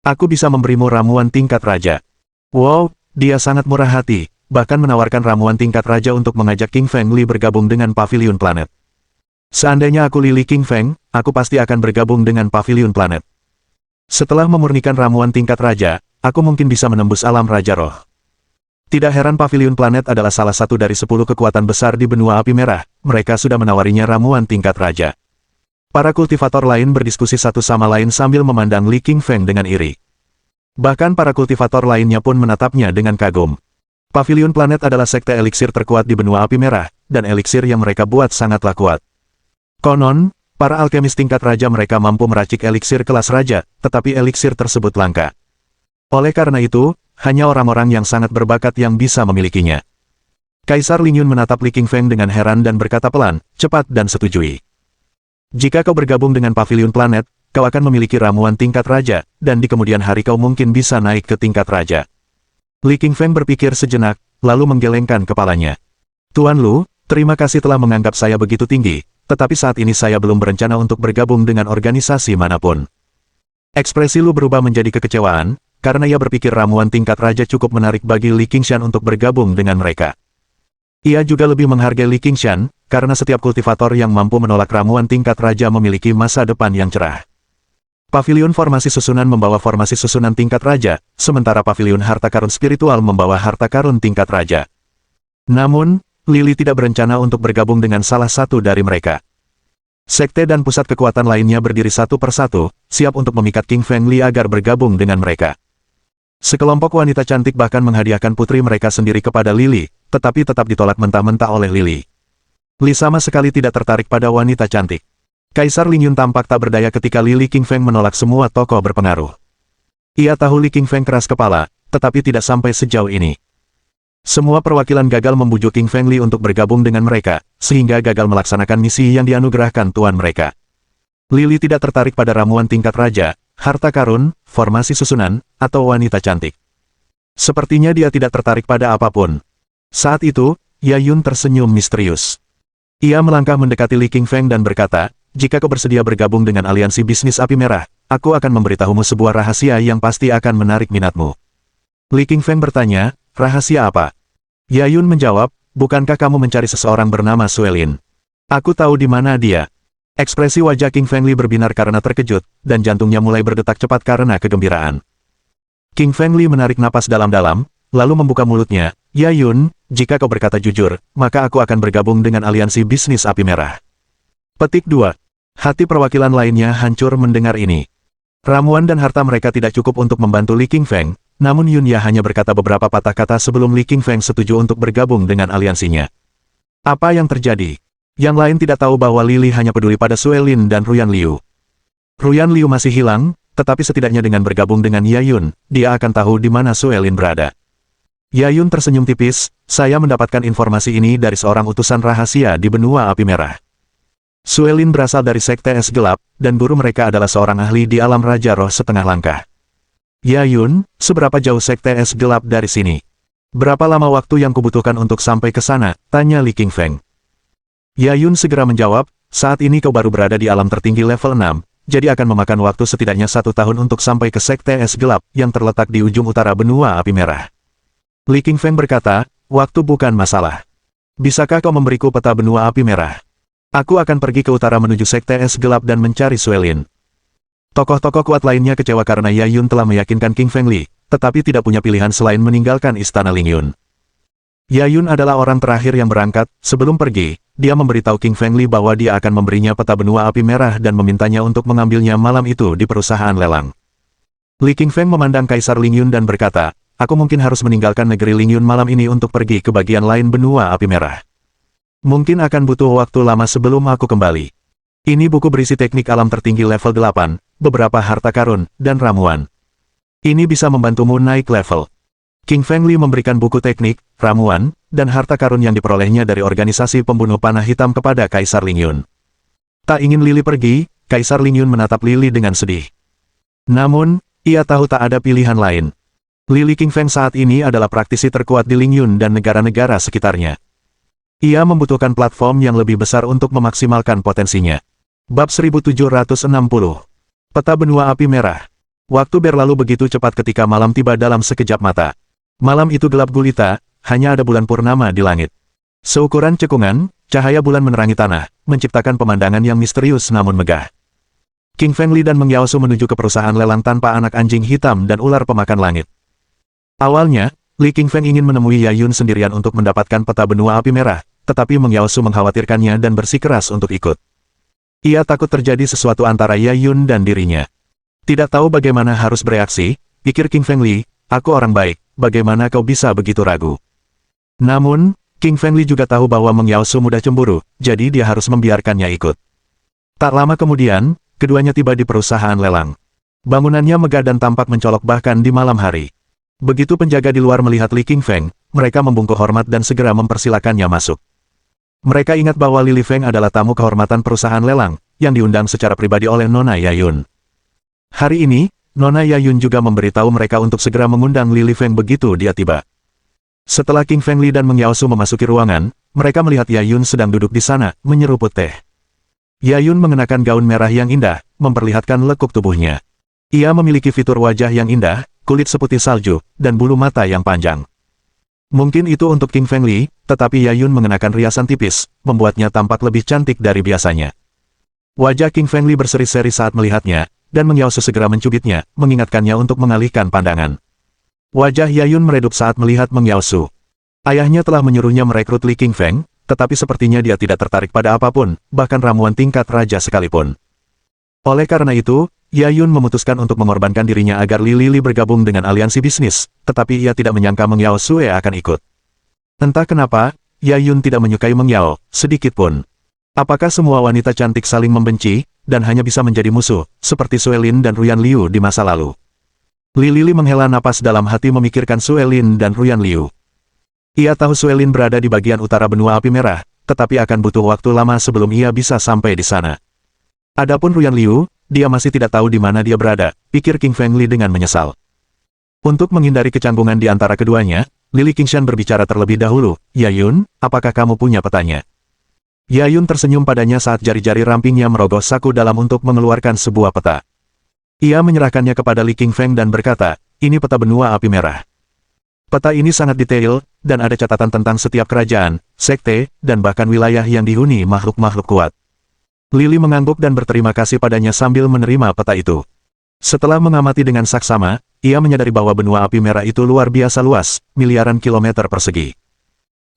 Aku bisa memberimu ramuan tingkat raja. Wow, dia sangat murah hati, bahkan menawarkan ramuan tingkat raja untuk mengajak King Feng Li bergabung dengan Pavilion Planet. Seandainya aku Li King Feng, aku pasti akan bergabung dengan Pavilion Planet. Setelah memurnikan ramuan tingkat raja, aku mungkin bisa menembus alam Raja Roh. Tidak heran Pavilion Planet adalah salah satu dari 10 kekuatan besar di benua api merah, mereka sudah menawarinya ramuan tingkat raja. Para kultivator lain berdiskusi satu sama lain sambil memandang Li King Feng dengan iri. Bahkan para kultivator lainnya pun menatapnya dengan kagum. Pavilion Planet adalah sekte eliksir terkuat di benua api merah, dan eliksir yang mereka buat sangatlah kuat. Konon, para alkemis tingkat raja mereka mampu meracik eliksir kelas raja, tetapi eliksir tersebut langka. Oleh karena itu, hanya orang-orang yang sangat berbakat yang bisa memilikinya. Kaisar Lingyun menatap Li King Feng dengan heran dan berkata pelan, cepat dan setujui. Jika kau bergabung dengan Pavilion Planet, kau akan memiliki ramuan tingkat raja, dan di kemudian hari kau mungkin bisa naik ke tingkat raja. Li King Feng berpikir sejenak, lalu menggelengkan kepalanya. Tuan Lu, terima kasih telah menganggap saya begitu tinggi, tetapi saat ini saya belum berencana untuk bergabung dengan organisasi manapun. Ekspresi Lu berubah menjadi kekecewaan, karena ia berpikir ramuan tingkat raja cukup menarik bagi Li Qingshan untuk bergabung dengan mereka. Ia juga lebih menghargai Li Qingshan, karena setiap kultivator yang mampu menolak ramuan tingkat raja memiliki masa depan yang cerah. Pavilion formasi susunan membawa formasi susunan tingkat raja, sementara pavilion harta karun spiritual membawa harta karun tingkat raja. Namun, Lili tidak berencana untuk bergabung dengan salah satu dari mereka. Sekte dan pusat kekuatan lainnya berdiri satu persatu, siap untuk memikat King Feng Li agar bergabung dengan mereka. Sekelompok wanita cantik bahkan menghadiahkan putri mereka sendiri kepada Lili, tetapi tetap ditolak mentah-mentah oleh Lili. Li sama sekali tidak tertarik pada wanita cantik. Kaisar Lingyun tampak tak berdaya ketika Li King Feng menolak semua tokoh berpengaruh. Ia tahu Li King Feng keras kepala, tetapi tidak sampai sejauh ini. Semua perwakilan gagal membujuk King Feng Li untuk bergabung dengan mereka, sehingga gagal melaksanakan misi yang dianugerahkan tuan mereka. Lili tidak tertarik pada ramuan tingkat raja, harta karun, formasi susunan, atau wanita cantik. Sepertinya dia tidak tertarik pada apapun. Saat itu, Yayun tersenyum misterius. Ia melangkah mendekati Li King Feng dan berkata, jika kau bersedia bergabung dengan aliansi bisnis api merah, aku akan memberitahumu sebuah rahasia yang pasti akan menarik minatmu. Li King Feng bertanya, rahasia apa? Yayun menjawab, bukankah kamu mencari seseorang bernama Suelin? Aku tahu di mana dia. Ekspresi wajah King Feng Li berbinar karena terkejut, dan jantungnya mulai berdetak cepat karena kegembiraan. King Feng Li menarik napas dalam-dalam, lalu membuka mulutnya, Yayun, jika kau berkata jujur, maka aku akan bergabung dengan aliansi bisnis api merah. Petik 2. Hati perwakilan lainnya hancur mendengar ini. Ramuan dan harta mereka tidak cukup untuk membantu Li King Feng, namun Yunya hanya berkata beberapa patah kata sebelum Li King Feng setuju untuk bergabung dengan aliansinya. Apa yang terjadi? Yang lain tidak tahu bahwa Lili hanya peduli pada Suelin dan Ruyan Liu. Ruyan Liu masih hilang, tetapi setidaknya dengan bergabung dengan Yayun, dia akan tahu di mana Suelin berada. Yayun tersenyum tipis, saya mendapatkan informasi ini dari seorang utusan rahasia di benua api merah. Suelin berasal dari Sekte Es Gelap, dan guru mereka adalah seorang ahli di alam Raja Roh setengah langkah. Yayun, seberapa jauh Sekte Es Gelap dari sini? Berapa lama waktu yang kubutuhkan untuk sampai ke sana? Tanya Li King Feng. Yayun segera menjawab, Saat ini kau baru berada di alam tertinggi level 6, jadi akan memakan waktu setidaknya 1 tahun untuk sampai ke Sekte Es Gelap yang terletak di ujung utara benua api merah. Li Qingfeng berkata, waktu bukan masalah. Bisakah kau memberiku peta benua api merah? Aku akan pergi ke utara menuju Sekte Es Gelap dan mencari Suelin. Tokoh-tokoh kuat lainnya kecewa karena Yayun telah meyakinkan Qingfeng Li, tetapi tidak punya pilihan selain meninggalkan istana Lingyun. Yayun adalah orang terakhir yang berangkat. Sebelum pergi, dia memberitahu Qingfeng Li bahwa dia akan memberinya peta benua api merah dan memintanya untuk mengambilnya malam itu di perusahaan lelang. Li Qingfeng memandang Kaisar Lingyun dan berkata, aku mungkin harus meninggalkan negeri Lingyun malam ini untuk pergi ke bagian lain benua api merah. Mungkin akan butuh waktu lama sebelum aku kembali. Ini buku berisi teknik alam tertinggi level 8, beberapa harta karun, dan ramuan. Ini bisa membantumu naik level. Qingfeng Li memberikan buku teknik, ramuan, dan harta karun yang diperolehnya dari organisasi pembunuh panah hitam kepada Kaisar Lingyun. Tak ingin Lili pergi, Kaisar Lingyun menatap Lili dengan sedih. Namun, ia tahu tak ada pilihan lain. Li Qingfeng saat ini adalah praktisi terkuat di Lingyun dan negara-negara sekitarnya. Ia membutuhkan platform yang lebih besar untuk memaksimalkan potensinya. Bab 1760. Peta benua api merah. Waktu berlalu begitu cepat ketika malam tiba dalam sekejap mata. Malam itu gelap gulita, hanya ada bulan purnama di langit. Seukuran cekungan, cahaya bulan menerangi tanah, menciptakan pemandangan yang misterius namun megah. Qingfeng Li dan Meng Yaosu menuju ke perusahaan lelang tanpa anak anjing hitam dan ular pemakan langit. Awalnya, Li Qingfeng ingin menemui Yayun sendirian untuk mendapatkan peta benua api merah, tetapi Meng Yaosu mengkhawatirkannya dan bersikeras untuk ikut. Ia takut terjadi sesuatu antara Yayun dan dirinya. Tidak tahu bagaimana harus bereaksi, pikir Qingfeng Li, aku orang baik. Bagaimana kau bisa begitu ragu? Namun, Qingfeng Li juga tahu bahwa Meng Yaosu mudah cemburu, jadi dia harus membiarkannya ikut. Tak lama kemudian, keduanya tiba di perusahaan lelang. Bangunannya megah dan tampak mencolok bahkan di malam hari. Begitu penjaga di luar melihat Li Qingfeng, mereka membungkuk hormat dan segera mempersilakannya masuk. Mereka ingat bahwa Li Feng adalah tamu kehormatan perusahaan lelang, yang diundang secara pribadi oleh Nona Yayun. Hari ini, Nona Yayun juga memberitahu mereka untuk segera mengundang Li Feng begitu dia tiba. Setelah Qingfeng Li dan Meng Yaosu memasuki ruangan, mereka melihat Yayun sedang duduk di sana, menyeruput teh. Yayun mengenakan gaun merah yang indah, memperlihatkan lekuk tubuhnya. Ia memiliki fitur wajah yang indah, kulit seputih salju, dan bulu mata yang panjang. Mungkin itu untuk Qingfeng Li, tetapi Yayun mengenakan riasan tipis, membuatnya tampak lebih cantik dari biasanya. Wajah Qingfeng Li berseri-seri saat melihatnya, dan Meng Yaosu segera mencubitnya, mengingatkannya untuk mengalihkan pandangan. Wajah Yayun meredup saat melihat Meng Yaosu. Ayahnya telah menyuruhnya merekrut Li Qingfeng, tetapi sepertinya dia tidak tertarik pada apapun, bahkan ramuan tingkat raja sekalipun. Oleh karena itu, Yayun memutuskan untuk mengorbankan dirinya agar Li bergabung dengan aliansi bisnis, tetapi ia tidak menyangka Meng Yaosu akan ikut. Entah kenapa, Yayun tidak menyukai Meng Yao, sedikit pun. Apakah semua wanita cantik saling membenci, dan hanya bisa menjadi musuh, seperti Suelin dan Ruyan Liu di masa lalu? Li menghela napas dalam hati memikirkan Suelin dan Ruyan Liu. Ia tahu Suelin berada di bagian utara benua api merah, tetapi akan butuh waktu lama sebelum ia bisa sampai di sana. Adapun Ruyan Liu, dia masih tidak tahu di mana dia berada, pikir Qingfeng Li dengan menyesal. Untuk menghindari kecanggungan di antara keduanya, Li Qingshan berbicara terlebih dahulu, Yayun, apakah kamu punya petanya? Yayun tersenyum padanya saat jari-jari rampingnya merogoh saku dalam untuk mengeluarkan sebuah peta. Ia menyerahkannya kepada Li Qingfeng dan berkata, ini peta benua api merah. Peta ini sangat detail, dan ada catatan tentang setiap kerajaan, sekte, dan bahkan wilayah yang dihuni makhluk-makhluk kuat. Li mengangguk dan berterima kasih padanya sambil menerima peta itu. Setelah mengamati dengan saksama, ia menyadari bahwa benua api merah itu luar biasa luas, miliaran kilometer persegi.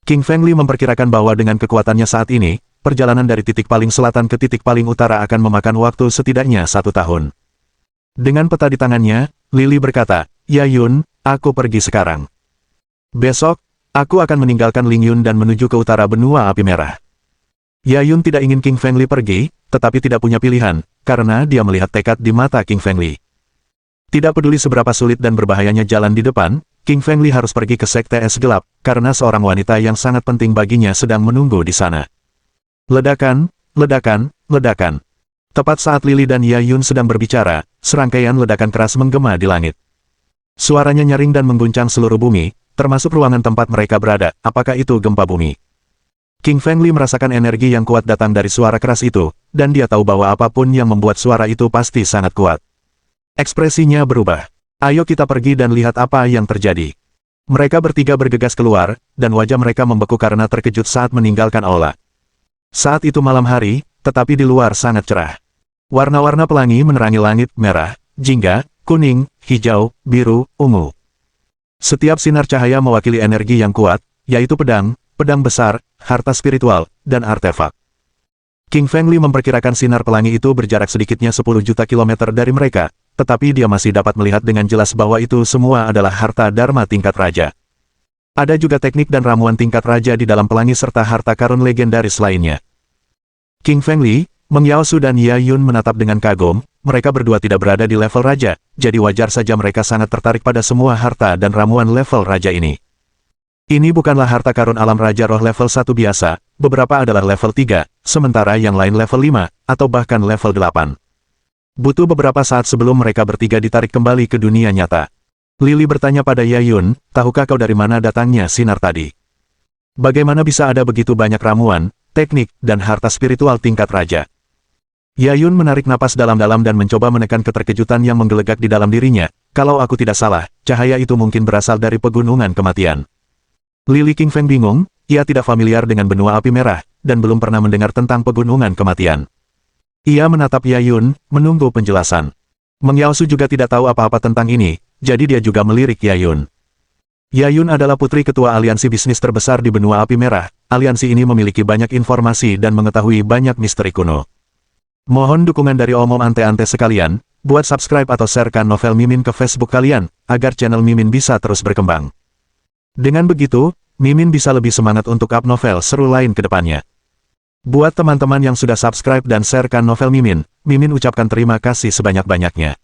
Qingfeng Li memperkirakan bahwa dengan kekuatannya saat ini, perjalanan dari titik paling selatan ke titik paling utara akan memakan waktu setidaknya 1 tahun. Dengan peta di tangannya, Li berkata, Yayun, aku pergi sekarang. Besok, aku akan meninggalkan Lingyun dan menuju ke utara benua api merah. Yayun tidak ingin Qingfeng Li pergi, tetapi tidak punya pilihan, karena dia melihat tekad di mata Qingfeng Li. Tidak peduli seberapa sulit dan berbahayanya jalan di depan, Qingfeng Li harus pergi ke Sekte Es Gelap, karena seorang wanita yang sangat penting baginya sedang menunggu di sana. Ledakan, ledakan, ledakan. Tepat saat Li dan Yayun sedang berbicara, serangkaian ledakan keras menggema di langit. Suaranya nyaring dan mengguncang seluruh bumi, termasuk ruangan tempat mereka berada. Apakah itu gempa bumi? King Feng Li merasakan energi yang kuat datang dari suara keras itu, dan dia tahu bahwa apapun yang membuat suara itu pasti sangat kuat. Ekspresinya berubah. Ayo kita pergi dan lihat apa yang terjadi. Mereka bertiga bergegas keluar, dan wajah mereka membeku karena terkejut saat meninggalkan aula. Saat itu malam hari, tetapi di luar sangat cerah. Warna-warna pelangi menerangi langit, merah, jingga, kuning, hijau, biru, ungu. Setiap sinar cahaya mewakili energi yang kuat, yaitu pedang, pedang besar, harta spiritual, dan artefak. King Feng Li memperkirakan sinar pelangi itu berjarak sedikitnya 10 juta kilometer dari mereka, tetapi dia masih dapat melihat dengan jelas bahwa itu semua adalah harta Dharma tingkat raja. Ada juga teknik dan ramuan tingkat raja di dalam pelangi serta harta karun legendaris lainnya. King Feng Li, Meng Yaosu dan Yayun menatap dengan kagum, mereka berdua tidak berada di level raja, jadi wajar saja mereka sangat tertarik pada semua harta dan ramuan level raja ini. Ini bukanlah harta karun alam raja roh level 1 biasa, beberapa adalah level 3, sementara yang lain level 5, atau bahkan level 8. Butuh beberapa saat sebelum mereka bertiga ditarik kembali ke dunia nyata. Lily bertanya pada Yayun, tahukah kau dari mana datangnya sinar tadi? Bagaimana bisa ada begitu banyak ramuan, teknik, dan harta spiritual tingkat raja? Yayun menarik napas dalam-dalam dan mencoba menekan keterkejutan yang menggelegak di dalam dirinya. Kalau aku tidak salah, cahaya itu mungkin berasal dari pegunungan kematian. Lily King Feng bingung, ia tidak familiar dengan benua api merah, dan belum pernah mendengar tentang pegunungan kematian. Ia menatap Yayun, menunggu penjelasan. Meng Yaosu juga tidak tahu apa-apa tentang ini, jadi dia juga melirik Yayun. Yayun adalah putri ketua aliansi bisnis terbesar di benua api merah. Aliansi ini memiliki banyak informasi dan mengetahui banyak misteri kuno. Mohon dukungan dari omom ante-ante sekalian, buat subscribe atau sharekan novel Mimin ke Facebook kalian, agar channel Mimin bisa terus berkembang. Dengan begitu, Mimin bisa lebih semangat untuk up novel seru lain ke depannya. Buat teman-teman yang sudah subscribe dan sharekan novel Mimin, Mimin ucapkan terima kasih sebanyak-banyaknya.